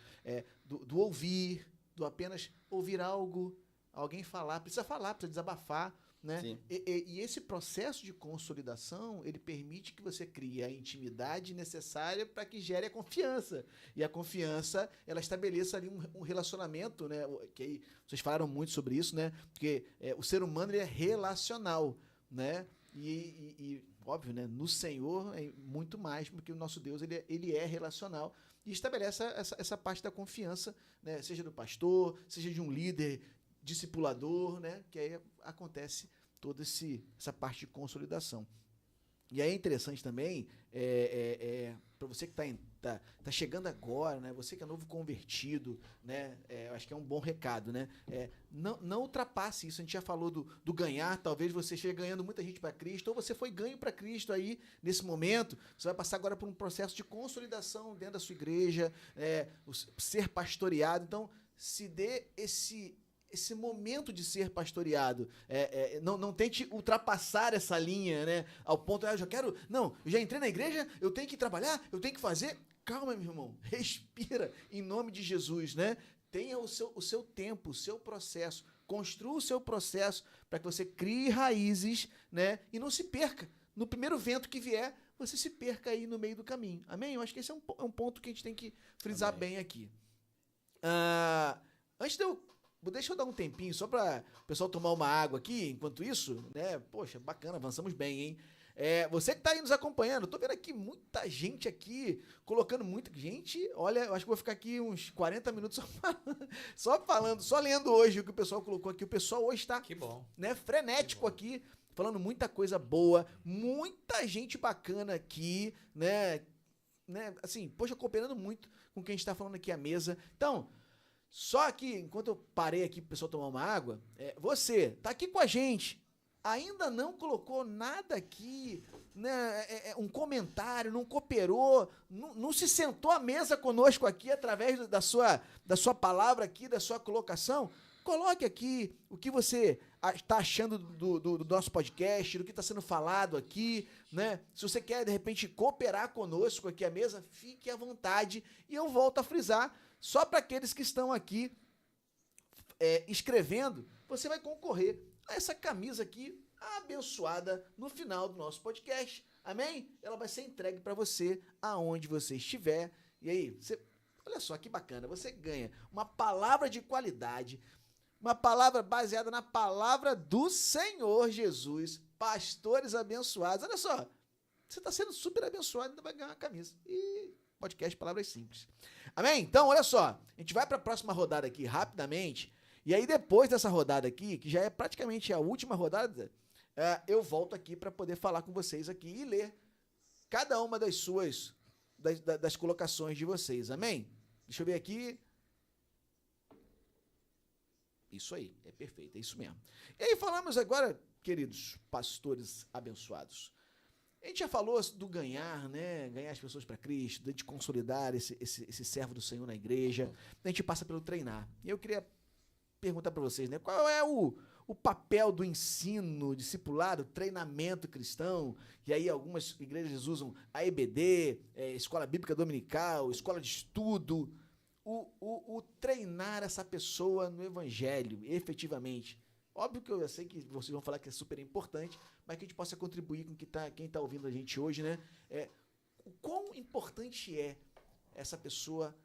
do ouvir, do apenas ouvir algo, alguém falar, precisa desabafar, né? Sim. E esse processo de consolidação, ele permite que você crie a intimidade necessária para que gere a confiança. E a confiança, ela estabeleça ali um relacionamento, né? Que aí, vocês falaram muito sobre isso, né? Porque o ser humano, ele é relacional, né? E óbvio, né? No Senhor é muito mais, porque o nosso Deus, ele é relacional e estabelece essa parte da confiança, né? Seja do pastor, seja de um líder discipulador, né? Que aí acontece toda essa parte de consolidação. E aí é interessante também, para você que tá chegando agora, né? Você que é novo convertido, né? Eu acho que é um bom recado, né? Não ultrapasse isso. A gente já falou do ganhar. Talvez você esteja ganhando muita gente para Cristo, ou você foi ganho para Cristo aí nesse momento. Você vai passar agora por um processo de consolidação dentro da sua igreja, ser pastoreado. Então, se dê esse momento de ser pastoreado. Não tente ultrapassar essa linha, né? Ao ponto, eu já quero... Não, eu já entrei na igreja, eu tenho que trabalhar, eu tenho que fazer... Calma, meu irmão. Respira em nome de Jesus, né? Tenha o seu tempo, o seu processo. Construa o seu processo para que você crie raízes, né? E não se perca. No primeiro vento que vier, você se perca aí no meio do caminho. Amém? Eu acho que esse é um ponto que a gente tem que frisar bem aqui. Deixa eu dar um tempinho só para o pessoal tomar uma água aqui, enquanto isso, né? Poxa, bacana, avançamos bem, hein? Você que está aí nos acompanhando, eu tô vendo aqui muita gente aqui, colocando muita gente. Olha, eu acho que vou ficar aqui uns 40 minutos só lendo hoje o que o pessoal colocou aqui. O pessoal hoje está, Que bom. né, frenético aqui, falando muita coisa boa, muita gente bacana aqui, né? Assim, poxa, cooperando muito com o que a gente está falando aqui à mesa. Então, só que, enquanto eu parei aqui pro pessoal tomar uma água, você tá aqui com a gente, ainda não colocou nada aqui, né, um comentário, não cooperou, não se sentou à mesa conosco aqui através da sua palavra aqui, da sua colocação, coloque aqui o que você está achando do nosso podcast, do que está sendo falado aqui, né? Se você quer, de repente, cooperar conosco aqui à mesa, fique à vontade. E eu volto a frisar, só para aqueles que estão aqui escrevendo, você vai concorrer a essa camisa aqui, abençoada, no final do nosso podcast. Amém? Ela vai ser entregue para você, aonde você estiver. E aí, olha só que bacana, você ganha uma palavra de qualidade, uma palavra baseada na palavra do Senhor Jesus. Pastores abençoados. Olha só, você está sendo super abençoado e ainda vai ganhar uma camisa. E podcast Palavras Simples. Amém? Então, olha só, a gente vai para a próxima rodada aqui rapidamente. E aí, depois dessa rodada aqui, que já é praticamente a última rodada, eu volto aqui para poder falar com vocês aqui e ler cada uma das colocações de vocês. Amém? Deixa eu ver aqui. Isso aí, é perfeito, é isso mesmo. E aí falamos agora, queridos pastores abençoados, a gente já falou do ganhar, né? Ganhar as pessoas para Cristo, de consolidar esse servo do Senhor na igreja. A gente passa pelo treinar. E eu queria perguntar para vocês, né? Qual é o papel do ensino, discipulado, treinamento cristão? E aí algumas igrejas usam a EBD, Escola Bíblica Dominical, Escola de Estudo. O treinar essa pessoa no evangelho, efetivamente. Óbvio que eu sei que vocês vão falar que é super importante, mas que a gente possa contribuir com quem está ouvindo a gente hoje, né? O quão importante é essa pessoa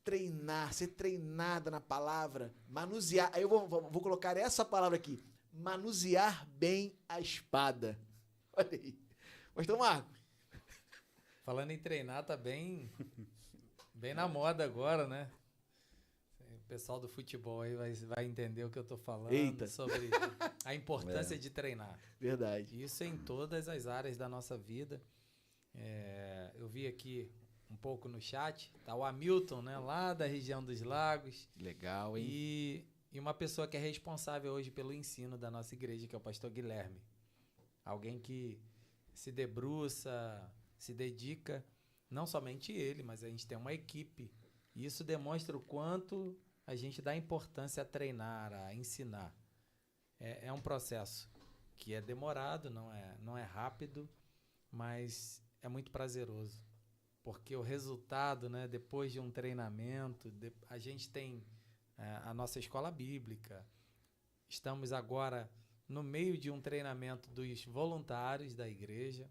treinar, ser treinada na palavra, manusear. Aí eu vou colocar essa palavra aqui, manusear bem a espada. Olha aí. Pastor Marco. Falando em treinar, tá bem na moda agora, né? O pessoal do futebol aí vai entender o que eu tô falando. Eita. Sobre a importância de treinar. Verdade. Isso em todas as áreas da nossa vida. Eu vi aqui um pouco no chat, tá o Hamilton, né? Lá da região dos Lagos. Legal, hein? E uma pessoa que é responsável hoje pelo ensino da nossa igreja, que é o pastor Guilherme. Alguém que se debruça, se dedica, não somente ele, mas a gente tem uma equipe. E isso demonstra o quanto a gente dá importância a treinar, a ensinar. É um processo que é demorado, não é rápido, mas é muito prazeroso. Porque o resultado, né, depois de um treinamento, a gente tem a nossa escola bíblica. Estamos agora no meio de um treinamento dos voluntários da igreja.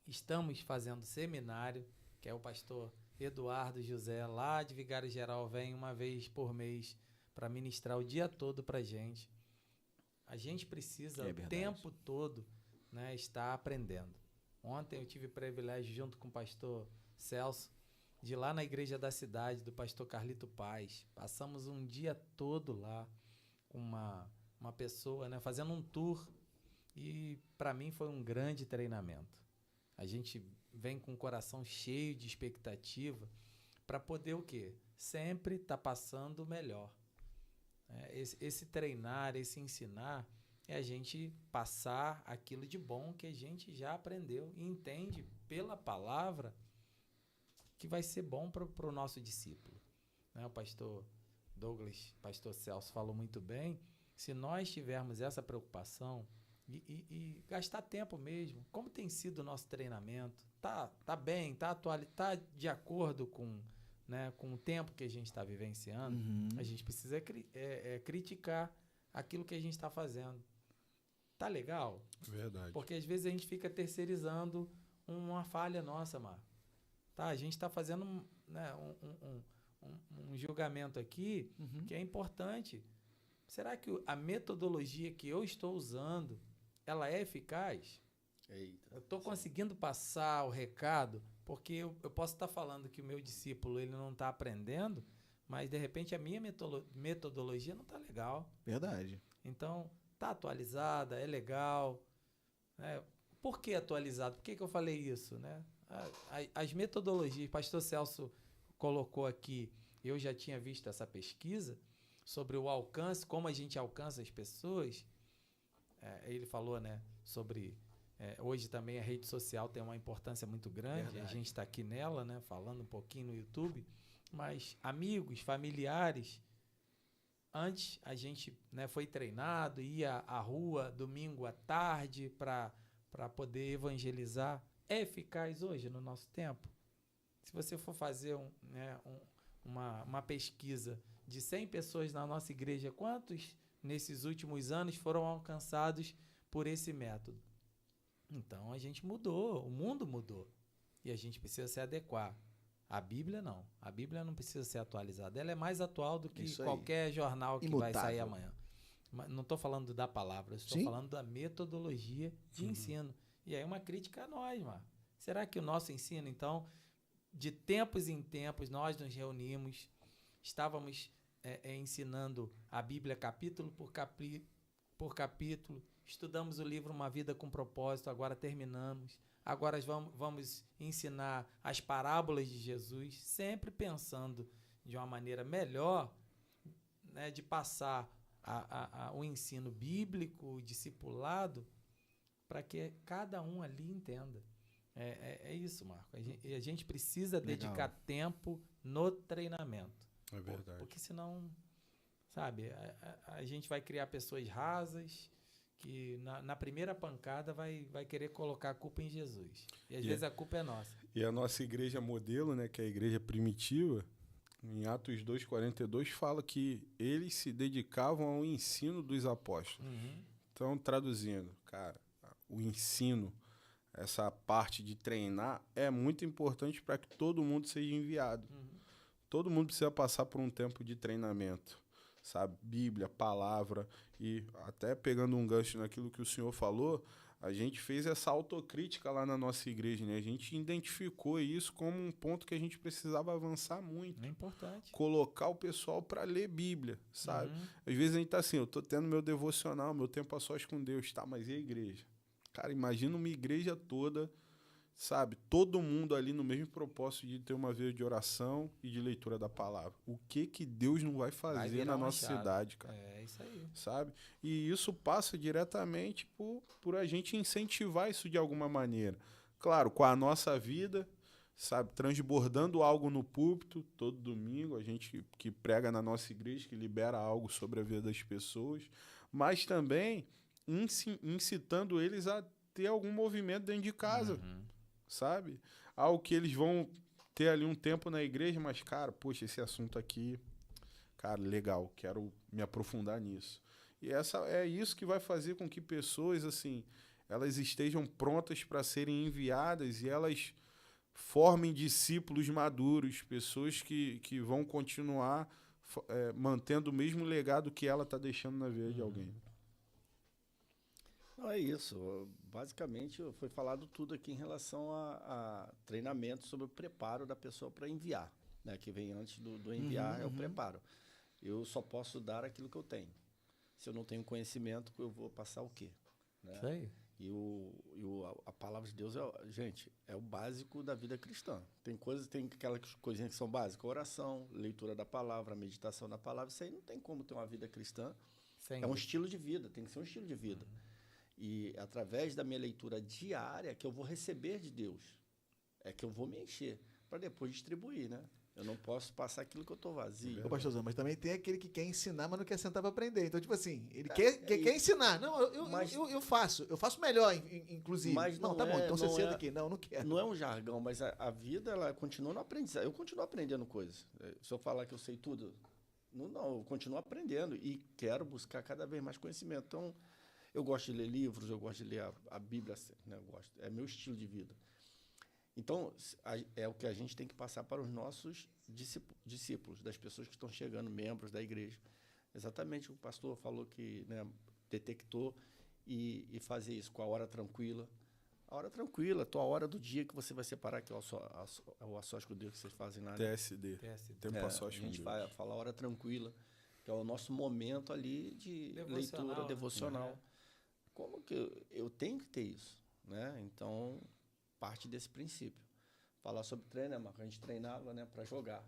Estamos fazendo seminário, que é o pastor Eduardo José, lá de Vigário Geral, vem uma vez por mês para ministrar o dia todo para a gente. A gente precisa o tempo todo, né, estar aprendendo. Ontem eu tive o privilégio, junto com o pastor Celso, de ir lá na igreja da cidade, do pastor Carlito Paz. Passamos um dia todo lá com uma pessoa, né, fazendo um tour. E para mim foi um grande treinamento. A gente vem com o coração cheio de expectativa para poder o quê? Sempre estar passando o melhor. Esse treinar, esse ensinar, é a gente passar aquilo de bom que a gente já aprendeu e entende pela palavra que vai ser bom para o nosso discípulo. O pastor Douglas, pastor Celso falou muito bem, se nós tivermos essa preocupação e gastar tempo mesmo, como tem sido o nosso treinamento, tá bem, tá de acordo com, né, com o tempo que a gente está vivenciando, a gente precisa criticar aquilo que a gente está fazendo. Tá legal? Verdade. Porque às vezes a gente fica terceirizando uma falha nossa, Marco. Tá, a gente está fazendo, né, um julgamento aqui que é importante. Será que a metodologia que eu estou usando, ela é eficaz? Eita, Eu estou conseguindo passar o recado, porque eu posso estar falando que o meu discípulo ele não está aprendendo, mas de repente a minha metodologia não está legal. Verdade. Então, está atualizada, é legal. Né? Por que atualizado? Por que eu falei isso? Né? As metodologias, pastor Celso colocou aqui, eu já tinha visto essa pesquisa sobre o alcance, como a gente alcança as pessoas. Ele falou, né, sobre... hoje também a rede social tem uma importância muito grande. Verdade. A gente está aqui nela, né, falando um pouquinho no YouTube, mas amigos, familiares, antes a gente, né, foi treinado, ia à rua domingo à tarde para poder evangelizar. É eficaz hoje no nosso tempo? Se você for fazer uma pesquisa de 100 pessoas na nossa igreja, quantos nesses últimos anos foram alcançados por esse método? Então a gente mudou, o mundo mudou e a gente precisa se adequar. A Bíblia não. A Bíblia não precisa ser atualizada. Ela é mais atual do que qualquer jornal que Imutável. vai sair amanhã. Mas não estou falando da palavra, estou falando da metodologia de ensino. E aí uma crítica a nós, Mar. Será que o nosso ensino, então, de tempos em tempos, nós nos reunimos, estávamos ensinando a Bíblia capítulo por capítulo, estudamos o livro Uma Vida com Propósito, agora terminamos. Agora vamos ensinar as parábolas de Jesus, sempre pensando de uma maneira melhor, né, de passar o ensino bíblico, o discipulado, para que cada um ali entenda. É isso, Marco. A gente precisa dedicar tempo no treinamento. É verdade. Porque senão, sabe, a gente vai criar pessoas rasas, que na primeira pancada vai querer colocar a culpa em Jesus. E às vezes a culpa é nossa. E a nossa igreja modelo, né, que é a igreja primitiva, em Atos 2:42, fala que eles se dedicavam ao ensino dos apóstolos. Então, traduzindo, cara, o ensino, essa parte de treinar, é muito importante para que todo mundo seja enviado. Todo mundo precisa passar por um tempo de treinamento. Sabe, Bíblia, palavra, e até pegando um gancho naquilo que o senhor falou, a gente fez essa autocrítica lá na nossa igreja, né? A gente identificou isso como um ponto que a gente precisava avançar muito. É importante. Colocar o pessoal para ler Bíblia, sabe? Às vezes a gente tá assim, eu tô tendo meu devocional, meu tempo a sós com Deus, tá? Mas e a igreja? Cara, imagina uma igreja toda, sabe? Todo mundo ali no mesmo propósito de ter uma vida de oração e de leitura da palavra. O que Deus não vai fazer na nossa cidade, cara? É isso aí. Sabe? E isso passa diretamente por a gente incentivar isso de alguma maneira. Claro, com a nossa vida, sabe? Transbordando algo no púlpito todo domingo, a gente que prega na nossa igreja, que libera algo sobre a vida das pessoas, mas também incitando eles a ter algum movimento dentro de casa. Sabe? Algo que eles vão ter ali um tempo na igreja, mas, cara, poxa, esse assunto aqui, cara, legal, quero me aprofundar nisso. E é isso que vai fazer com que pessoas, assim, elas estejam prontas para serem enviadas e elas formem discípulos maduros, pessoas que vão continuar mantendo o mesmo legado que ela está deixando na vida de alguém. Não, é isso. Basicamente, foi falado tudo aqui em relação a treinamento sobre o preparo da pessoa para enviar, né? Que vem antes do enviar, é o preparo. Eu só posso dar aquilo que eu tenho. Se eu não tenho conhecimento, eu vou passar o quê? Né? Isso aí. E a palavra de Deus, gente, é o básico da vida cristã. Tem aquelas coisinhas que são básicas, oração, leitura da palavra, meditação da palavra. Isso aí não tem como ter uma vida cristã. É um estilo de vida, tem que ser um estilo de vida. E através da minha leitura diária que eu vou receber de Deus, é que eu vou me encher para depois distribuir, né? Eu não posso passar aquilo que eu tô vazio. Ô, pastorzão, mas também tem aquele que quer ensinar, mas não quer sentar para aprender. Então, tipo assim, ele quer ensinar. Não, eu faço. Eu faço melhor, inclusive. Mas não, tá bom, então você senta aqui. Não quero. Não é um jargão, mas a vida, ela continua no aprendizado. Eu continuo aprendendo coisas. Se eu falar que eu sei tudo, não, eu continuo aprendendo e quero buscar cada vez mais conhecimento. Então, eu gosto de ler livros, eu gosto de ler a Bíblia, né? É meu estilo de vida. Então, é o que a gente tem que passar para os nossos discípulos, das pessoas que estão chegando, membros da igreja. Exatamente o que o pastor falou que, né, detectou e fazer isso com a hora tranquila. A hora tranquila, a tua hora do dia que você vai separar, que é o a sós com Deus que vocês fazem na TSD. Tempo a sós a com gente Deus. vai falar a hora tranquila, que é o nosso momento ali de leitura devocional. Como que eu tenho que ter isso, né? Então, parte desse princípio. Falar sobre treino, né, Marco? A gente treinava, né, para jogar.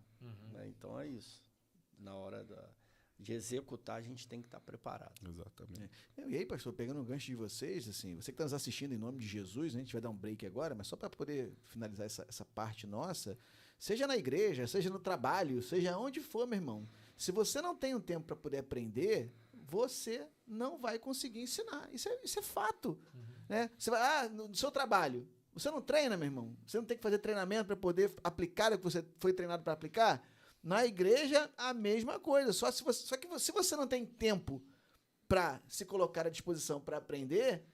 Né? Então, é isso. Na hora de executar, a gente tem que estar preparado. Exatamente. E aí, pastor, pegando um gancho de vocês, assim, você que está nos assistindo em nome de Jesus, né, a gente vai dar um break agora, mas só para poder finalizar essa parte nossa, seja na igreja, seja no trabalho, seja onde for, meu irmão, se você não tem um tempo para poder aprender, você não vai conseguir ensinar. Isso é fato. Né? Você vai, no seu trabalho, você não treina, meu irmão? Você não tem que fazer treinamento para poder aplicar o que você foi treinado para aplicar? Na igreja, a mesma coisa. Só que se você não tem tempo para se colocar à disposição para aprender,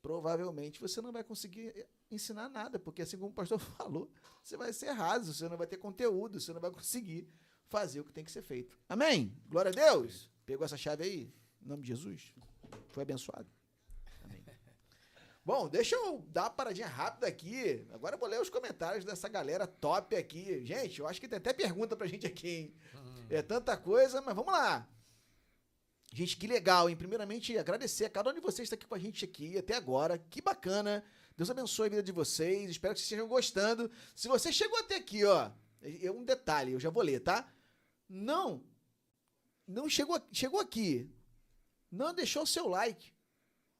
provavelmente você não vai conseguir ensinar nada, porque assim como o pastor falou, você vai ser raso, você não vai ter conteúdo, você não vai conseguir fazer o que tem que ser feito. Amém? Glória a Deus. Pegou essa chave aí? Em nome de Jesus? Foi abençoado? Amém. Bom, deixa eu dar uma paradinha rápida aqui. Agora eu vou ler os comentários dessa galera top aqui. Gente, eu acho que tem até pergunta pra gente aqui, hein? É tanta coisa, mas vamos lá. Gente, que legal, hein? Primeiramente, agradecer a cada um de vocês que está aqui com a gente aqui até agora. Que bacana. Deus abençoe a vida de vocês. Espero que vocês estejam gostando. Se você chegou até aqui, ó, é um detalhe, eu já vou ler, tá? Não chegou aqui, não deixou o seu like,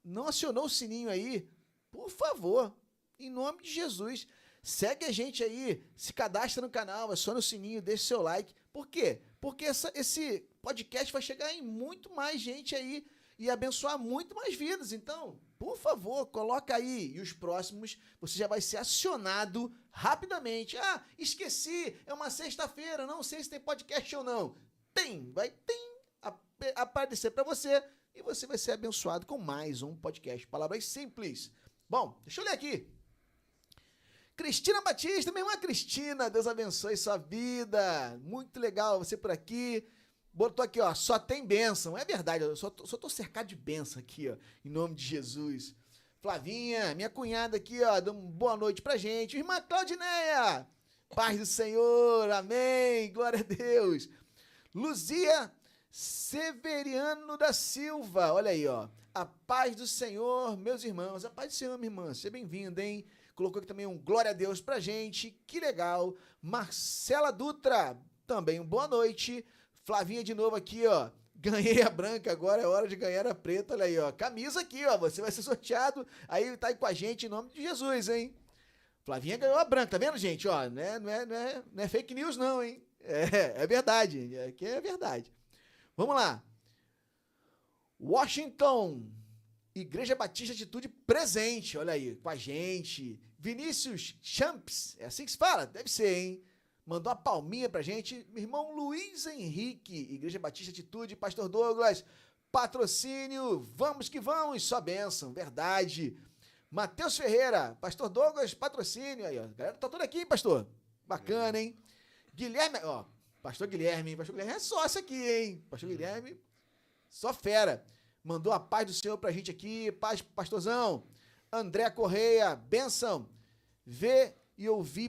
não acionou o sininho aí, por favor, em nome de Jesus, segue a gente aí, se cadastra no canal, aciona o sininho, deixa o seu like. Por quê? Porque esse podcast vai chegar em muito mais gente aí e abençoar muito mais vidas. Então, por favor, coloca aí. E os próximos, você já vai ser acionado rapidamente. Ah, esqueci, é uma sexta-feira, não sei se tem podcast ou não. Vai aparecer para você e você vai ser abençoado com mais um podcast. Palavras simples. Bom, deixa eu ler aqui. Cristina Batista, minha irmã Cristina, Deus abençoe sua vida. Muito legal você por aqui. Botou aqui, ó, só tem bênção. É verdade, eu só tô cercado de bênção aqui, ó, em nome de Jesus. Flavinha, minha cunhada aqui, ó, dá uma boa noite pra gente. Irmã Claudineia, paz do Senhor, amém, glória a Deus. Luzia Severiano da Silva, olha aí, ó. A paz do Senhor, meus irmãos. A paz do Senhor, minha irmã. Seja bem-vinda, hein? Colocou aqui também um glória a Deus pra gente. Que legal. Marcela Dutra, também um boa noite. Flavinha de novo aqui, ó. Ganhei a branca, agora é hora de ganhar a preta. Olha aí, ó. Camisa aqui, ó. Você vai ser sorteado. Aí tá aí com a gente em nome de Jesus, hein? Flavinha ganhou a branca, tá vendo, gente? Ó, não é fake news, não, hein? É verdade. Aqui é verdade. Vamos lá. Washington, Igreja Batista Atitude presente, olha aí, com a gente. Vinícius Champs, é assim que se fala? Deve ser, hein? Mandou uma palminha pra gente. Meu irmão Luiz Henrique, Igreja Batista Atitude, Pastor Douglas, patrocínio, vamos que vamos, só bênção, verdade. Matheus Ferreira, Pastor Douglas, patrocínio, aí, ó. Galera, tá tudo aqui, pastor. Bacana, hein? Guilherme, ó, Pastor Guilherme é sócio aqui, hein? Pastor Guilherme, só fera. Mandou a paz do Senhor pra gente aqui. Paz, pastorzão. André Correia, bênção. Ver e ouvir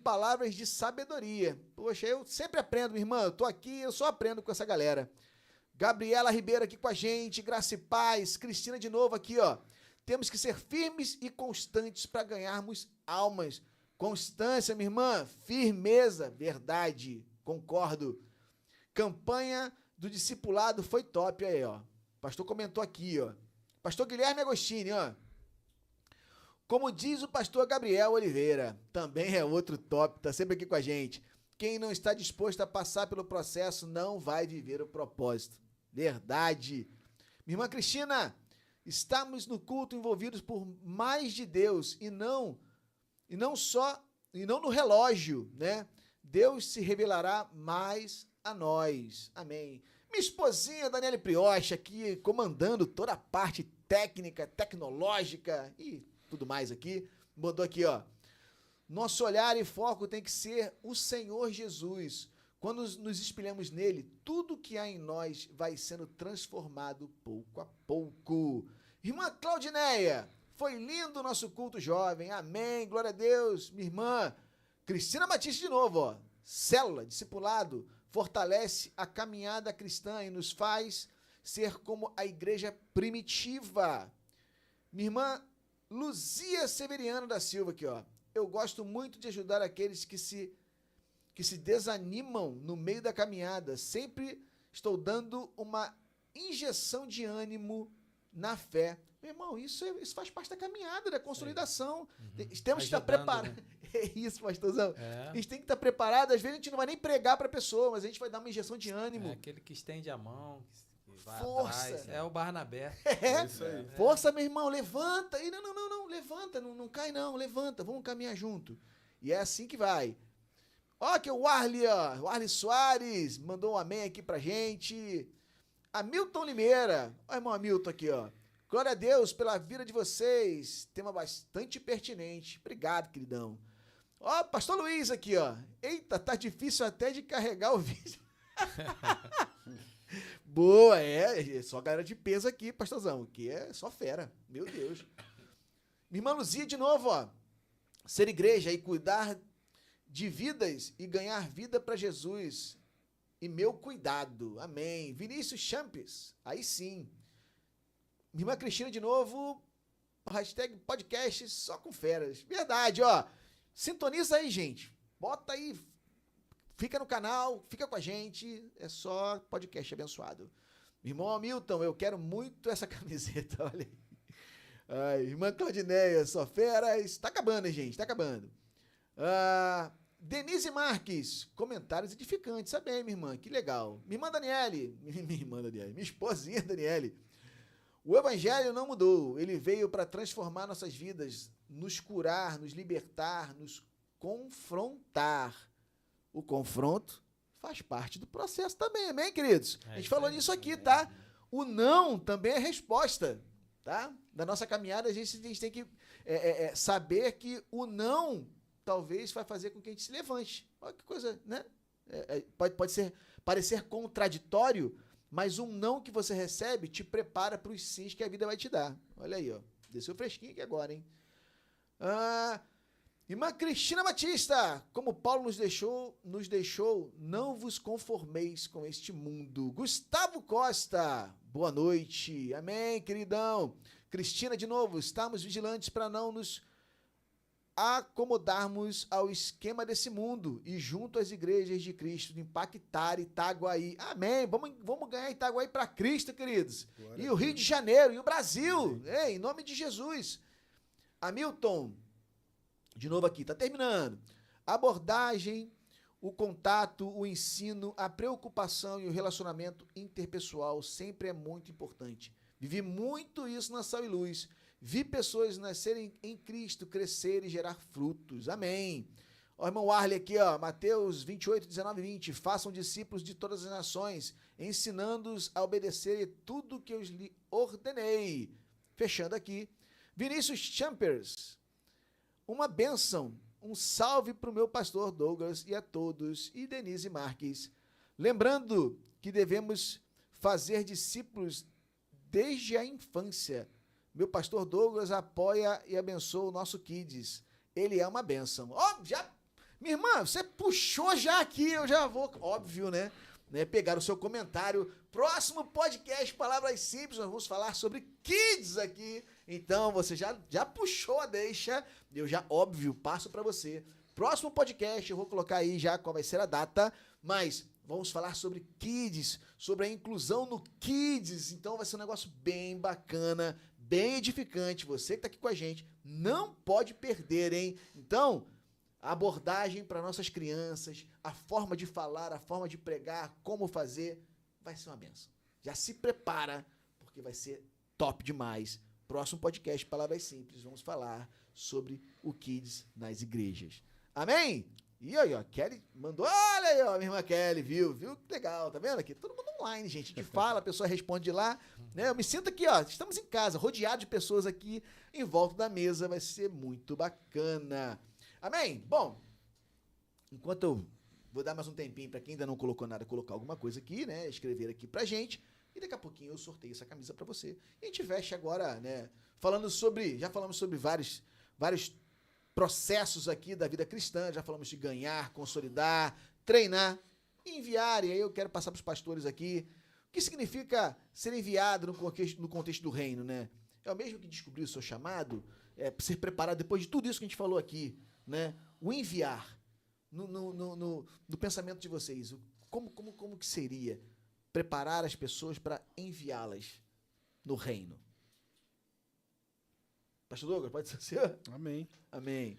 palavras de sabedoria. Poxa, eu sempre aprendo, minha irmã. Eu tô aqui, eu só aprendo com essa galera. Gabriela Ribeiro aqui com a gente. Graça e paz. Cristina de novo aqui, ó. Temos que ser firmes e constantes para ganharmos almas. Constância, minha irmã, firmeza, verdade, concordo. Campanha do discipulado foi top aí, ó. O pastor comentou aqui, ó. Pastor Guilherme Agostini, ó. Como diz o pastor Gabriel Oliveira, também é outro top, tá sempre aqui com a gente. Quem não está disposto a passar pelo processo não vai viver o propósito. Verdade. Minha irmã Cristina, estamos no culto envolvidos por mais de Deus e não no relógio, né? Deus se revelará mais a nós. Amém. Minha esposinha Daniele Priocha aqui comandando toda a parte técnica, tecnológica e tudo mais aqui. Mandou aqui, ó. Nosso olhar e foco tem que ser o Senhor Jesus. Quando nos espelhamos nele, tudo que há em nós vai sendo transformado pouco a pouco. Irmã Claudineia, foi lindo o nosso culto jovem. Amém, glória a Deus. Minha irmã Cristina Batista de novo, ó. Célula, discipulado, fortalece a caminhada cristã e nos faz ser como a igreja primitiva. Minha irmã Luzia Severiano da Silva aqui, ó. Eu gosto muito de ajudar aqueles que se desanimam no meio da caminhada. Sempre estou dando uma injeção de ânimo na fé. Meu irmão, isso faz parte da caminhada, da consolidação. Uhum. Temos que estar preparados. Né? É isso, pastorzão. A gente tem que estar preparado. Às vezes a gente não vai nem pregar para a pessoa, mas a gente vai dar uma injeção de ânimo. É aquele que estende a mão, que vai força. Atrás. É o Barnabé. É isso aí. Força, meu irmão, levanta. E não, levanta, não cai não, levanta, vamos caminhar junto. E é assim que vai. Ó, que o Arli Soares mandou um amém aqui pra gente. Hamilton Limeira. Ó, irmão Hamilton aqui, ó. Glória a Deus pela vida de vocês. Tema bastante pertinente. Obrigado, queridão. Ó, pastor Luiz aqui, ó. Eita, tá difícil até de carregar o vídeo. Boa, é só galera de peso aqui, pastorzão, que é só fera. Meu Deus. Minha irmã Luzia, de novo, ó. Ser igreja e cuidar de vidas e ganhar vida para Jesus e meu cuidado. Amém. Vinícius Champes, aí sim. Minha irmã Cristina de novo, hashtag podcast só com feras. Verdade, ó. Sintoniza aí, gente. Bota aí, fica no canal, fica com a gente. É só podcast abençoado. Irmão Hamilton, eu quero muito essa camiseta, olha aí. Ai, irmã Claudineia, só feras. Tá acabando, hein, gente? Tá acabando. Denise Marques, comentários edificantes. Sabe, minha irmã, que legal. Minha irmã Daniele, minha esposinha Daniele. O evangelho não mudou. Ele veio para transformar nossas vidas, nos curar, nos libertar, nos confrontar. O confronto faz parte do processo também, amém, queridos? A gente falou nisso aqui, tá? O não também é resposta, tá? Da nossa caminhada, a gente tem que saber que o não talvez vai fazer com que a gente se levante. Olha que coisa, né? Pode parecer contraditório, mas um não que você recebe te prepara para os sims que a vida vai te dar. Olha aí, ó. Desceu fresquinho aqui agora, hein? Irmã Cristina Batista, como Paulo nos deixou, não vos conformeis com este mundo. Gustavo Costa, boa noite. Amém, queridão. Cristina, de novo, estamos vigilantes para não nos acomodarmos ao esquema desse mundo e junto às igrejas de Cristo, impactar Itaguaí. Amém. Vamos ganhar Itaguaí para Cristo, queridos. Glória e o Rio de Janeiro, e o Brasil. Em nome de Jesus. Hamilton, de novo aqui, tá terminando. Abordagem, o contato, o ensino, a preocupação e o relacionamento interpessoal sempre é muito importante. Vivi muito isso na Sal e Luz. Vi pessoas nascerem em Cristo, crescer e gerar frutos. Amém. Ó, irmão Arley aqui, ó, Mateus 28, 19 e 20. Façam discípulos de todas as nações, ensinando-os a obedecer tudo que eu lhe ordenei. Fechando aqui. Vinícius Champers. Uma bênção. Um salve para o meu pastor Douglas e a todos. E Denise Marques. Lembrando que devemos fazer discípulos desde a infância. Meu pastor Douglas apoia e abençoa o nosso Kids. Ele é uma bênção. Minha irmã, você puxou já aqui, eu já vou, óbvio, né? Pegar o seu comentário. Próximo podcast, Palavras Simples, nós vamos falar sobre Kids aqui. Então, você já puxou a deixa, eu já, óbvio, passo para você. Próximo podcast, eu vou colocar aí já qual vai ser a data, mas vamos falar sobre Kids, sobre a inclusão no Kids. Então, vai ser um negócio bem bacana, bem edificante. Você que está aqui com a gente não pode perder, hein? Então, a abordagem para nossas crianças, a forma de falar, a forma de pregar, como fazer, vai ser uma benção. Já se prepara, porque vai ser top demais. Próximo podcast, Palavras Simples, vamos falar sobre o Kids nas igrejas. Amém? E aí, ó, Kelly mandou, olha aí, ó, minha irmã Kelly, viu? Que legal, tá vendo aqui? Todo mundo online, gente, a gente fala, a pessoa responde de lá, né? Eu me sinto aqui, ó, estamos em casa, rodeado de pessoas aqui em volta da mesa, vai ser muito bacana. Amém? Bom, enquanto eu vou dar mais um tempinho para quem ainda não colocou nada, colocar alguma coisa aqui, né? Escrever aqui pra gente. E daqui a pouquinho eu sorteio essa camisa para você. E a gente veste agora, né? Já falamos sobre vários processos aqui da vida cristã. Já falamos de ganhar, consolidar, treinar, enviar. E aí eu quero passar para os pastores aqui. O que significa ser enviado no contexto do reino, né? É o mesmo que descobrir o seu chamado? É ser preparado depois de tudo isso que a gente falou aqui, né? O enviar no pensamento de vocês. Como que seria preparar as pessoas para enviá-las no reino? Pastor Douglas, pode ser o senhor? Amém. Amém.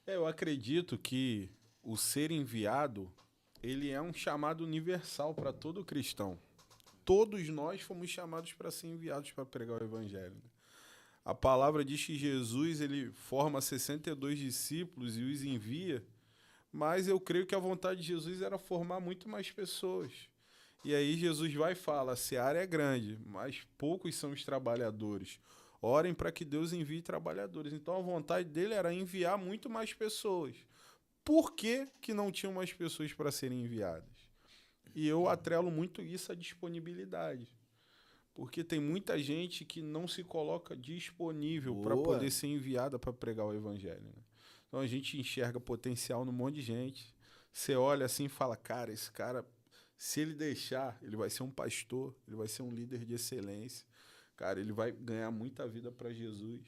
Eu acredito que o ser enviado, ele é um chamado universal para todo cristão. Todos nós fomos chamados para ser enviados para pregar o evangelho. A palavra diz que Jesus, ele forma 62 discípulos e os envia, mas eu creio que a vontade de Jesus era formar muito mais pessoas. E aí Jesus vai e fala, a seara é grande, mas poucos são os trabalhadores. Orem para que Deus envie trabalhadores. Então a vontade dele era enviar muito mais pessoas. Por que não tinham mais pessoas para serem enviadas? E eu atrelo muito isso à disponibilidade. Porque tem muita gente que não se coloca disponível para poder ser enviada para pregar o evangelho, né? Então a gente enxerga potencial num monte de gente. Você olha assim e fala, cara, esse cara, se ele deixar, ele vai ser um pastor, ele vai ser um líder de excelência. Cara, ele vai ganhar muita vida para Jesus.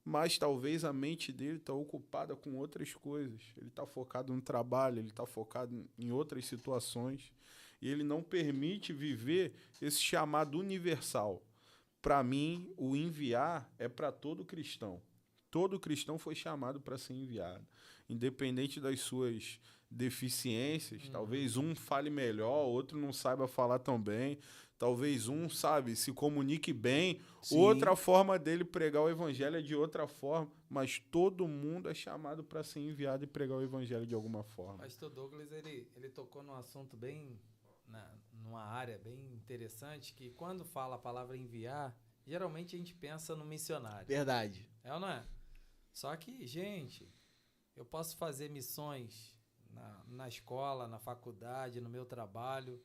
Mas talvez a mente dele está ocupada com outras coisas. Ele está focado no trabalho, ele está focado em outras situações. E ele não permite viver esse chamado universal. Para mim, o enviar é para todo cristão. Todo cristão foi chamado para ser enviado. Independente das suas deficiências, talvez um fale melhor, outro não saiba falar tão bem, talvez um, se comunique bem, Sim. Outra forma dele pregar o evangelho é de outra forma, mas todo mundo é chamado para ser enviado e pregar o evangelho de alguma forma. Pastor Douglas, ele tocou num assunto bem, numa área bem interessante, que quando fala a palavra enviar, geralmente a gente pensa no missionário. Verdade. É ou não é? Só que, gente, eu posso fazer missões na escola, na faculdade, no meu trabalho,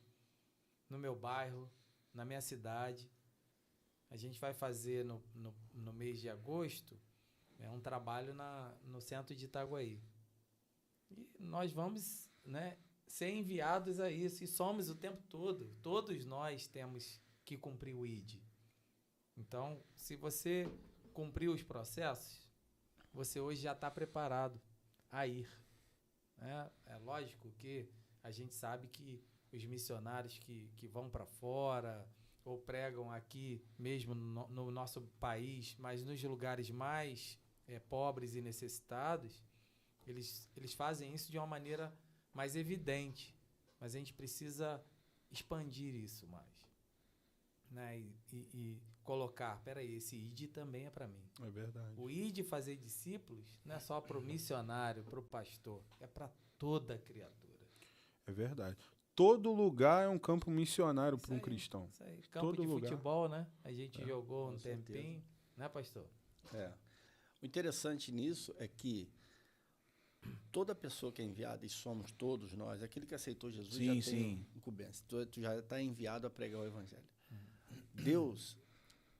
no meu bairro, na minha cidade. A gente vai fazer no mês de agosto um trabalho no centro de Itaguaí. E nós vamos, ser enviados a isso. E somos o tempo todo. Todos nós temos que cumprir o ID. Então, se você cumprir os processos, você hoje já está preparado a ir. É lógico que a gente sabe que os missionários que vão para fora ou pregam aqui mesmo no nosso país, mas nos lugares mais pobres e necessitados, eles fazem isso de uma maneira mais evidente. Mas a gente precisa expandir isso mais. E colocar, peraí, esse ID também é para mim. É verdade. O ID fazer discípulos não é só para o missionário, para o pastor, é para toda criatura. É verdade. Todo lugar é um campo missionário para um cristão. Isso aí. Campo Todo de lugar. futebol, né? A gente jogou um certeza. tempinho, né, pastor? O interessante nisso é que toda pessoa que é enviada, e somos todos nós, aquele que aceitou Jesus já tem incumbência. Tu já está enviado a pregar o evangelho. Deus,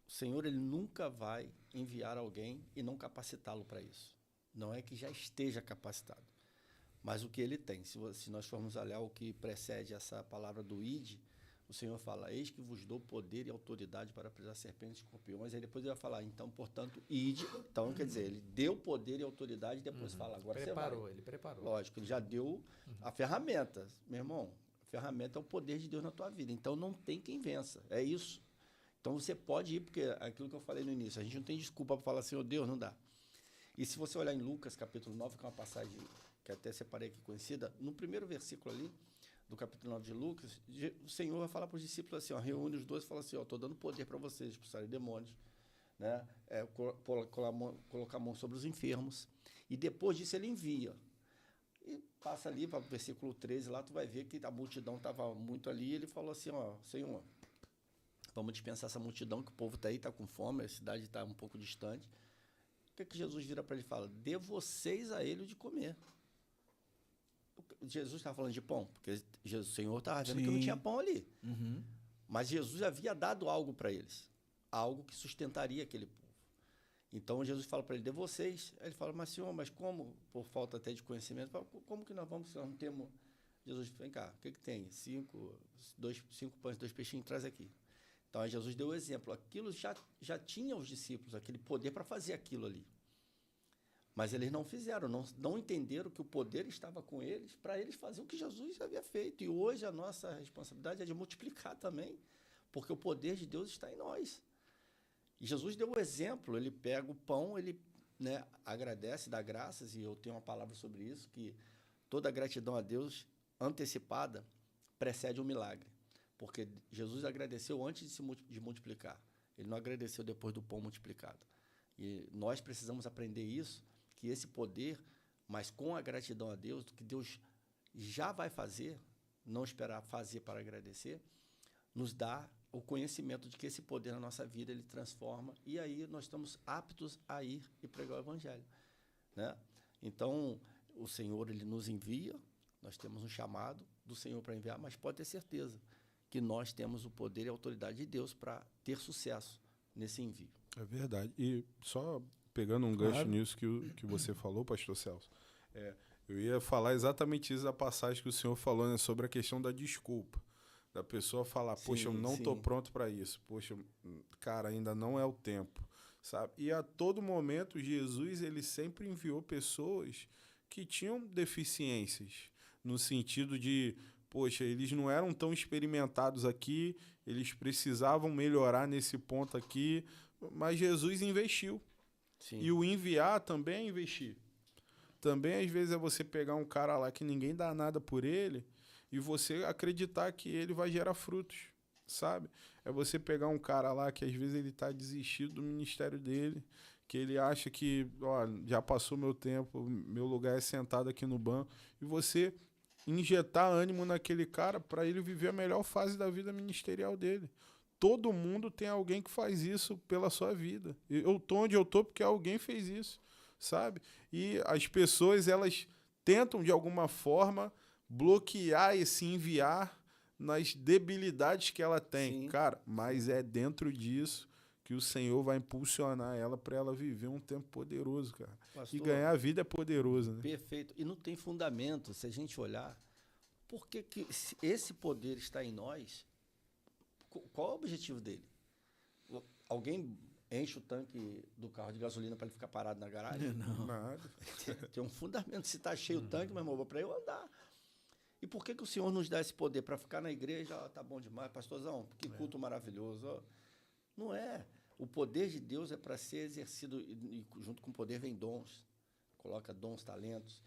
o Senhor, ele nunca vai enviar alguém e não capacitá-lo para isso. Não é que já esteja capacitado, mas o que ele tem. Se nós formos olhar o que precede essa palavra do id, o Senhor fala, eis que vos dou poder e autoridade para pisar serpentes e escorpiões. Aí depois ele vai falar, então, portanto, ide. Então, quer dizer, ele deu poder e autoridade e depois fala, agora você vai. Ele preparou. Lógico, ele já deu a ferramenta. Meu irmão, a ferramenta é o poder de Deus na tua vida. Então, não tem quem vença. É isso. Então você pode ir, porque aquilo que eu falei no início, a gente não tem desculpa para falar assim, oh Deus, não dá. E se você olhar em Lucas, capítulo 9, que é uma passagem que até separei aqui conhecida, no primeiro versículo ali, do capítulo 9 de Lucas, o Senhor vai falar para os discípulos assim, ó, reúne os dois e fala assim, ó, estou dando poder para vocês expulsarem demônios, né? Colocar a mão sobre os enfermos. E depois disso ele envia. E passa ali para o versículo 13, lá tu vai ver que a multidão estava muito ali, e ele falou assim, ó, Senhor, vamos dispensar essa multidão, que o povo está aí, está com fome, a cidade está um pouco distante. O que Jesus vira para ele e fala? Dê vocês a ele o de comer. Jesus estava falando de pão, porque o Senhor estava vendo que não tinha pão ali. Uhum. Mas Jesus havia dado algo para eles, algo que sustentaria aquele povo. Então Jesus fala para ele, de vocês. Aí ele fala, mas Senhor, mas como? Por falta até de conhecimento, fala, como que nós vamos, se nós não temos... Jesus, vem cá, o que tem? 5 pães, 2 peixinhos, traz aqui. Então aí Jesus deu o exemplo, aquilo já tinha os discípulos, aquele poder para fazer aquilo ali. Mas eles não fizeram, não entenderam que o poder estava com eles, para eles fazer o que Jesus havia feito. E hoje a nossa responsabilidade é de multiplicar também, porque o poder de Deus está em nós. E Jesus deu o exemplo, ele pega o pão, ele, né, agradece, dá graças, e eu tenho uma palavra sobre isso, que toda gratidão a Deus antecipada precede um milagre. Porque Jesus agradeceu antes de multiplicar. Ele não agradeceu depois do pão multiplicado. E nós precisamos aprender isso, que esse poder, mas com a gratidão a Deus, do que Deus já vai fazer, não esperar fazer para agradecer, nos dá o conhecimento de que esse poder na nossa vida, ele transforma, e aí nós estamos aptos a ir e pregar o Evangelho, né? Então, o Senhor, ele nos envia, nós temos um chamado do Senhor para enviar, mas pode ter certeza que nós temos o poder e a autoridade de Deus para ter sucesso nesse envio. É verdade. E só pegando um gancho nisso que você falou, pastor Celso, eu ia falar exatamente isso da passagem que o senhor falou, né, sobre a questão da desculpa. Da pessoa falar, poxa, eu não estou pronto para isso. Poxa, cara, ainda não é o tempo, sabe? E a todo momento, Jesus, ele sempre enviou pessoas que tinham deficiências, no sentido de, poxa, eles não eram tão experimentados aqui, eles precisavam melhorar nesse ponto aqui, mas Jesus investiu. Sim. E o enviar também é investir. Também, às vezes, é você pegar um cara lá que ninguém dá nada por ele e você acreditar que ele vai gerar frutos, sabe? É você pegar um cara lá que, às vezes, ele está desistido do ministério dele, que ele acha que, ó, já passou meu tempo, meu lugar é sentado aqui no banco, e você injetar ânimo naquele cara para ele viver a melhor fase da vida ministerial dele. Todo mundo tem alguém que faz isso pela sua vida. Eu tô onde eu tô porque alguém fez isso, sabe? E as pessoas, elas tentam, de alguma forma, bloquear esse enviar nas debilidades que ela tem. Sim. Cara, mas é dentro disso que o Senhor vai impulsionar ela para ela viver um tempo poderoso, cara. Pastor, E ganhar a vida é poderoso, né? Perfeito. E não tem fundamento, se a gente olhar, por que esse poder está em nós? Qual é o objetivo dele? Alguém enche o tanque do carro de gasolina para ele ficar parado na garagem? Não. Nada. Tem um fundamento. Se está cheio o tanque, meu irmão, para eu andar. E por que o Senhor nos dá esse poder? Para ficar na igreja, tá bom demais, pastorzão, que culto maravilhoso. Ó. Não é. O poder de Deus é para ser exercido, e junto com o poder vem dons. Coloca dons, talentos.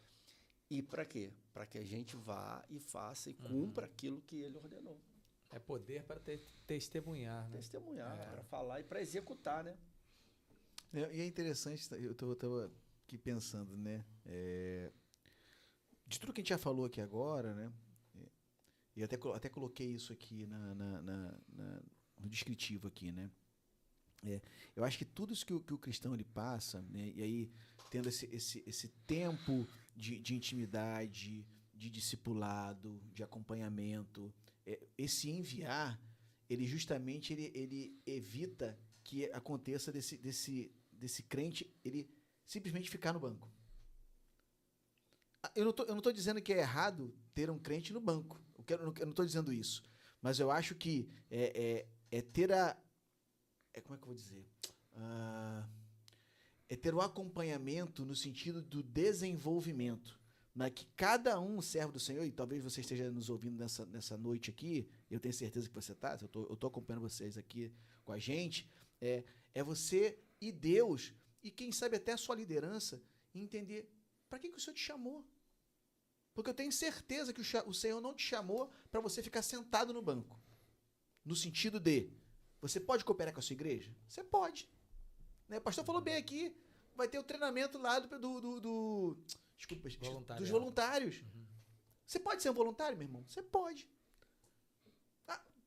E para quê? Para que a gente vá e faça e cumpra aquilo que ele ordenou. É poder para testemunhar, né? Testemunhar, para falar e para executar, né? E é interessante, eu estava aqui pensando, né? De tudo que a gente já falou aqui agora, né? E até coloquei isso aqui no descritivo aqui, né? Eu acho que tudo isso que o cristão ele passa, né? E aí tendo esse tempo de intimidade, de discipulado, de acompanhamento, esse enviar, ele justamente ele evita que aconteça desse crente ele simplesmente ficar no banco. Eu não tô dizendo que é errado ter um crente no banco. Eu não estou dizendo isso. Mas eu acho que ter a... como é que eu vou dizer? É ter o acompanhamento no sentido do desenvolvimento. mas que cada um servo do Senhor, e talvez você esteja nos ouvindo nessa noite aqui, eu tenho certeza que você está, eu tô acompanhando vocês aqui com a gente, é você e Deus, e quem sabe até a sua liderança, entender para que o Senhor te chamou. Porque eu tenho certeza que o Senhor não te chamou para você ficar sentado no banco. No sentido de, você pode cooperar com a sua igreja? Você pode. Né? O pastor falou bem aqui, vai ter o treinamento lá dos voluntários. Uhum. Você pode ser um voluntário, meu irmão? Você pode.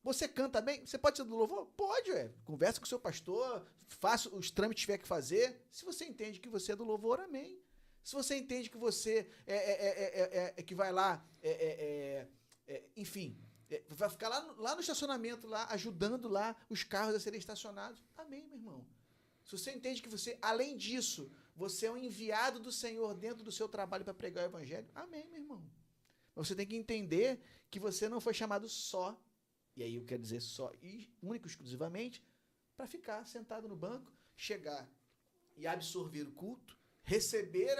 Você canta bem? Você pode ser do louvor? Pode, conversa com o seu pastor, faça os trâmites que tiver que fazer. Se você entende que você é do louvor, amém. Se você entende que você que vai lá, enfim, vai ficar lá no estacionamento, lá, ajudando lá os carros a serem estacionados, amém, meu irmão. Se você entende que você, além disso, você é um enviado do Senhor dentro do seu trabalho para pregar o evangelho, amém, meu irmão. Mas você tem que entender que você não foi chamado só, e aí eu quero dizer só, e único, exclusivamente, para ficar sentado no banco, chegar e absorver o culto, receber,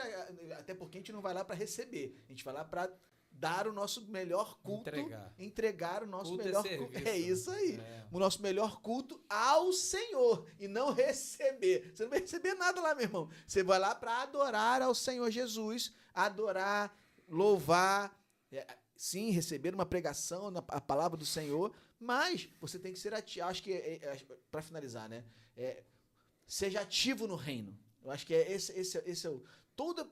até porque a gente não vai lá para receber, a gente vai lá para dar o nosso melhor culto, entregar o nosso melhor culto. É isso aí. O nosso melhor culto ao Senhor e não receber. Você não vai receber nada lá, meu irmão. Você vai lá para adorar ao Senhor Jesus, adorar, louvar, sim, receber uma pregação, a palavra do Senhor, mas você tem que ser ativo. Acho que, para finalizar, né? Seja ativo no reino. Eu acho que esse é todo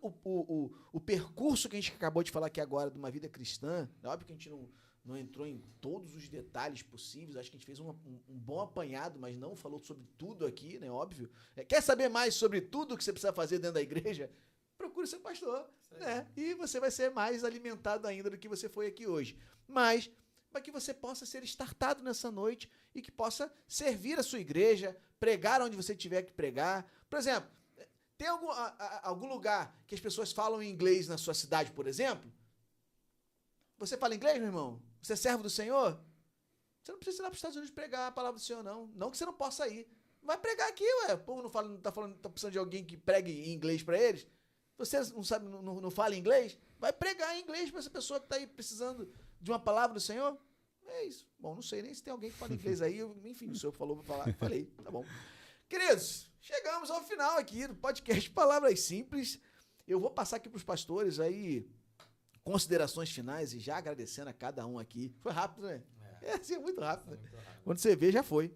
o percurso que a gente acabou de falar aqui agora de uma vida cristã. É óbvio que a gente não entrou em todos os detalhes possíveis. Acho que a gente fez um bom apanhado, mas não falou sobre tudo aqui, né? Óbvio. Quer saber mais sobre tudo que você precisa fazer dentro da igreja? Procure seu pastor, né? E você vai ser mais alimentado ainda do que você foi aqui hoje. Mas para que você possa ser startado nessa noite e que possa servir a sua igreja, pregar onde você tiver que pregar. Por exemplo, tem algum lugar que as pessoas falam em inglês na sua cidade, por exemplo? Você fala inglês, meu irmão? Você é servo do Senhor? Você não precisa ir lá para os Estados Unidos pregar a palavra do Senhor, não. Não que você não possa ir. Vai pregar aqui, ué. O povo não tá precisando de alguém que pregue em inglês para eles? Você não fala inglês? Vai pregar em inglês para essa pessoa que está aí precisando de uma palavra do Senhor? É isso. Bom, não sei nem se tem alguém que fala inglês aí. Enfim, o senhor falou para falar. Falei, tá bom. Queridos, chegamos ao final aqui do podcast Palavras Simples. Eu vou passar aqui para os pastores aí considerações finais e já agradecendo a cada um aqui. Foi rápido, né? É muito rápido. Né? Muito rápido. Quando você vê, já foi.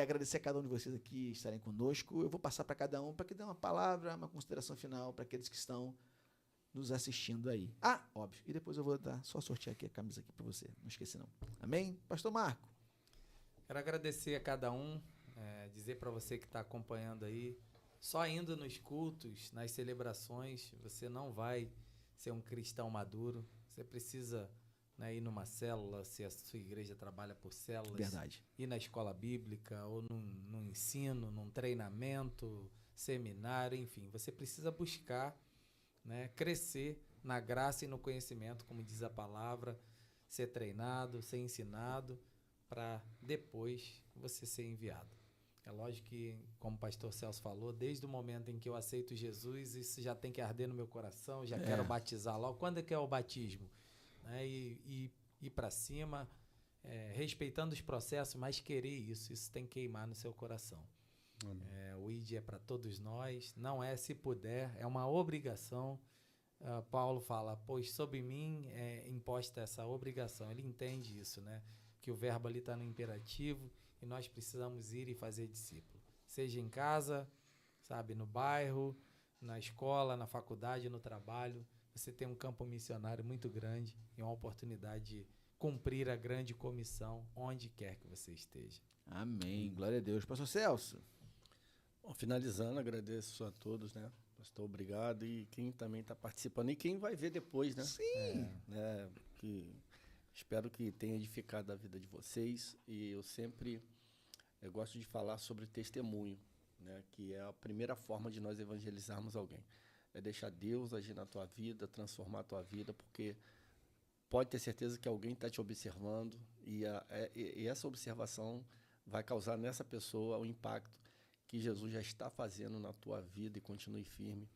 Agradecer a cada um de vocês aqui estarem conosco. Eu vou passar para cada um para que dê uma palavra, uma consideração final para aqueles que estão nos assistindo aí. Óbvio. E depois eu vou só sortear aqui a camisa aqui para você. Não esqueci não. Amém? Pastor Marco. Quero agradecer a cada um, dizer para você que está acompanhando aí, só indo nos cultos, nas celebrações, você não vai ser um cristão maduro. Você precisa, né, ir numa célula, se a sua igreja trabalha por células. Verdade. Ir na escola bíblica, ou num ensino, num treinamento, seminário, enfim. Você precisa buscar, né, crescer na graça e no conhecimento, como diz a palavra, ser treinado, ser ensinado, para depois você ser enviado. É lógico que, como o pastor Celso falou, desde o momento em que eu aceito Jesus, isso já tem que arder no meu coração, já quero batizar logo. Quando é que é o batismo? Né? E ir para cima, respeitando os processos, mas querer isso tem que queimar no seu coração. O ID é para todos nós, não é se puder, é uma obrigação. Paulo fala, pois sobre mim é imposta essa obrigação. Ele entende isso, né? Que o verbo ali está no imperativo e nós precisamos ir e fazer discípulo. Seja em casa, sabe, no bairro, na escola, na faculdade, no trabalho. Você tem um campo missionário muito grande e uma oportunidade de cumprir a grande comissão onde quer que você esteja. Amém. Glória a Deus. Pastor Celso. Bom, finalizando, agradeço a todos, né? Pastor, obrigado. E quem também está participando e quem vai ver depois, né? Sim. Que espero que tenha edificado a vida de vocês. E eu gosto de falar sobre testemunho, né? Que é a primeira forma de nós evangelizarmos alguém. É deixar Deus agir na tua vida, transformar a tua vida, porque pode ter certeza que alguém está te observando e essa observação vai causar nessa pessoa o impacto que Jesus já está fazendo na tua vida e continue firme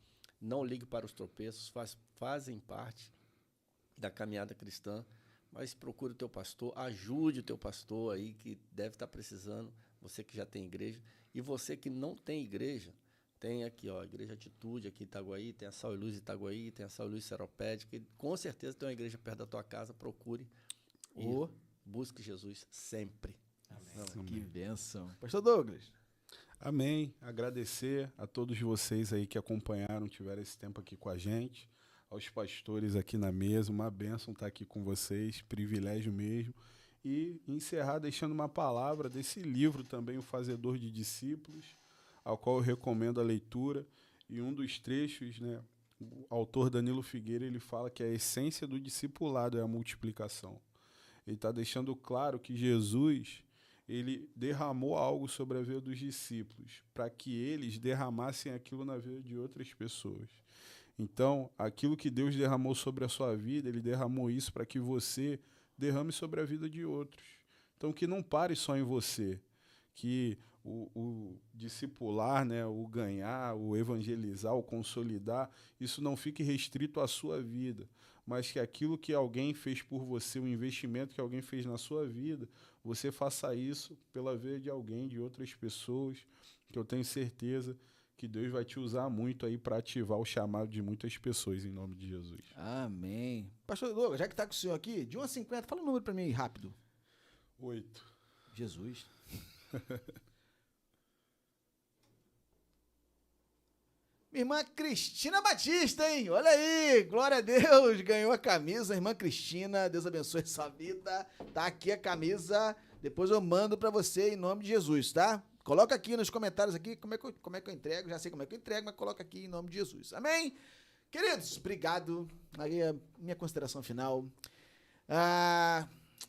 Não ligue para os tropeços, fazem parte da caminhada cristã, mas procure o teu pastor, ajude o teu pastor aí que deve estar precisando, você que já tem igreja, e você que não tem igreja, tem aqui, ó, a Igreja Atitude aqui em Itaguaí, tem a Sal e Luz Itaguaí, tem a Sal e Luz Seropédica, que com certeza tem uma igreja perto da tua casa, procure e busque Jesus sempre. Amém. Que bênção. Pastor Douglas. Amém. Agradecer a todos vocês aí que acompanharam, tiveram esse tempo aqui com a gente, aos pastores aqui na mesa, uma bênção estar aqui com vocês, privilégio mesmo. E encerrar deixando uma palavra desse livro também, O Fazedor de Discípulos, ao qual eu recomendo a leitura. E um dos trechos, né, o autor Danilo Figueira, ele fala que a essência do discipulado é a multiplicação. Ele está deixando claro que Jesus, ele derramou algo sobre a vida dos discípulos, para que eles derramassem aquilo na vida de outras pessoas. Então, aquilo que Deus derramou sobre a sua vida, ele derramou isso para que você derrame sobre a vida de outros. Então, que não pare só em você, que o discipular, né, o ganhar, o evangelizar, o consolidar, isso não fique restrito à sua vida, mas que aquilo que alguém fez por você, o investimento que alguém fez na sua vida, você faça isso pela vida de alguém, de outras pessoas, que eu tenho certeza que Deus vai te usar muito aí para ativar o chamado de muitas pessoas, em nome de Jesus. Amém. Pastor Douglas, já que está com o senhor aqui, de 1 a 50, fala um número para mim rápido. 8. Jesus. Minha irmã Cristina Batista, hein? Olha aí, glória a Deus, ganhou a camisa. Irmã Cristina, Deus abençoe sua vida. Tá aqui a camisa, depois eu mando para você em nome de Jesus, tá? Coloca aqui nos comentários aqui como é que eu entrego, já sei como é que eu entrego, mas coloca aqui em nome de Jesus. Amém? Queridos, obrigado. Aí a minha consideração final.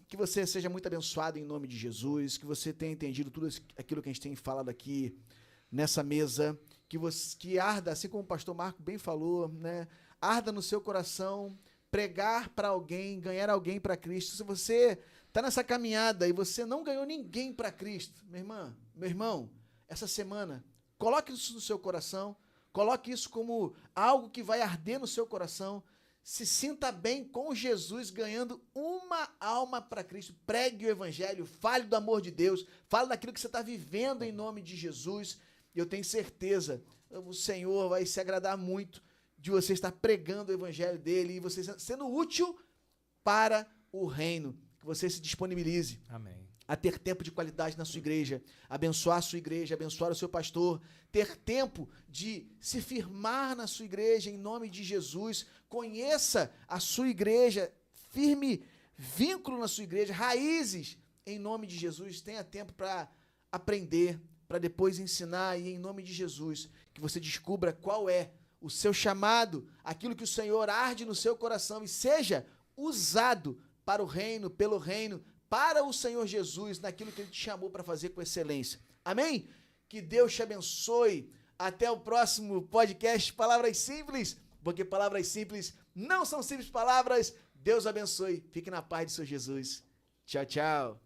Que você seja muito abençoado em nome de Jesus, que você tenha entendido tudo aquilo que a gente tem falado aqui nessa mesa, que arda, assim como o pastor Marco bem falou, né? Arda no seu coração, pregar para alguém, ganhar alguém para Cristo. Se você está nessa caminhada e você não ganhou ninguém para Cristo, minha irmã, meu irmão, essa semana, coloque isso no seu coração, coloque isso como algo que vai arder no seu coração. Se sinta bem com Jesus ganhando uma alma para Cristo. Pregue o evangelho, fale do amor de Deus, fale daquilo que você está vivendo em nome de Jesus. E eu tenho certeza, o Senhor vai se agradar muito de você estar pregando o evangelho dele e você sendo útil para o reino. Que você se disponibilize. Amém. A ter tempo de qualidade na sua igreja, abençoar a sua igreja, abençoar o seu pastor, ter tempo de se firmar na sua igreja em nome de Jesus. Conheça a sua igreja, firme vínculo na sua igreja, raízes em nome de Jesus. Tenha tempo para aprender, para depois ensinar e em nome de Jesus, que você descubra qual é o seu chamado, aquilo que o Senhor arde no seu coração e seja usado para o reino, pelo reino, para o Senhor Jesus, naquilo que Ele te chamou para fazer com excelência. Amém? Que Deus te abençoe. Até o próximo podcast Palavras Simples, porque palavras simples não são simples palavras. Deus abençoe. Fique na paz de Senhor Jesus. Tchau, tchau.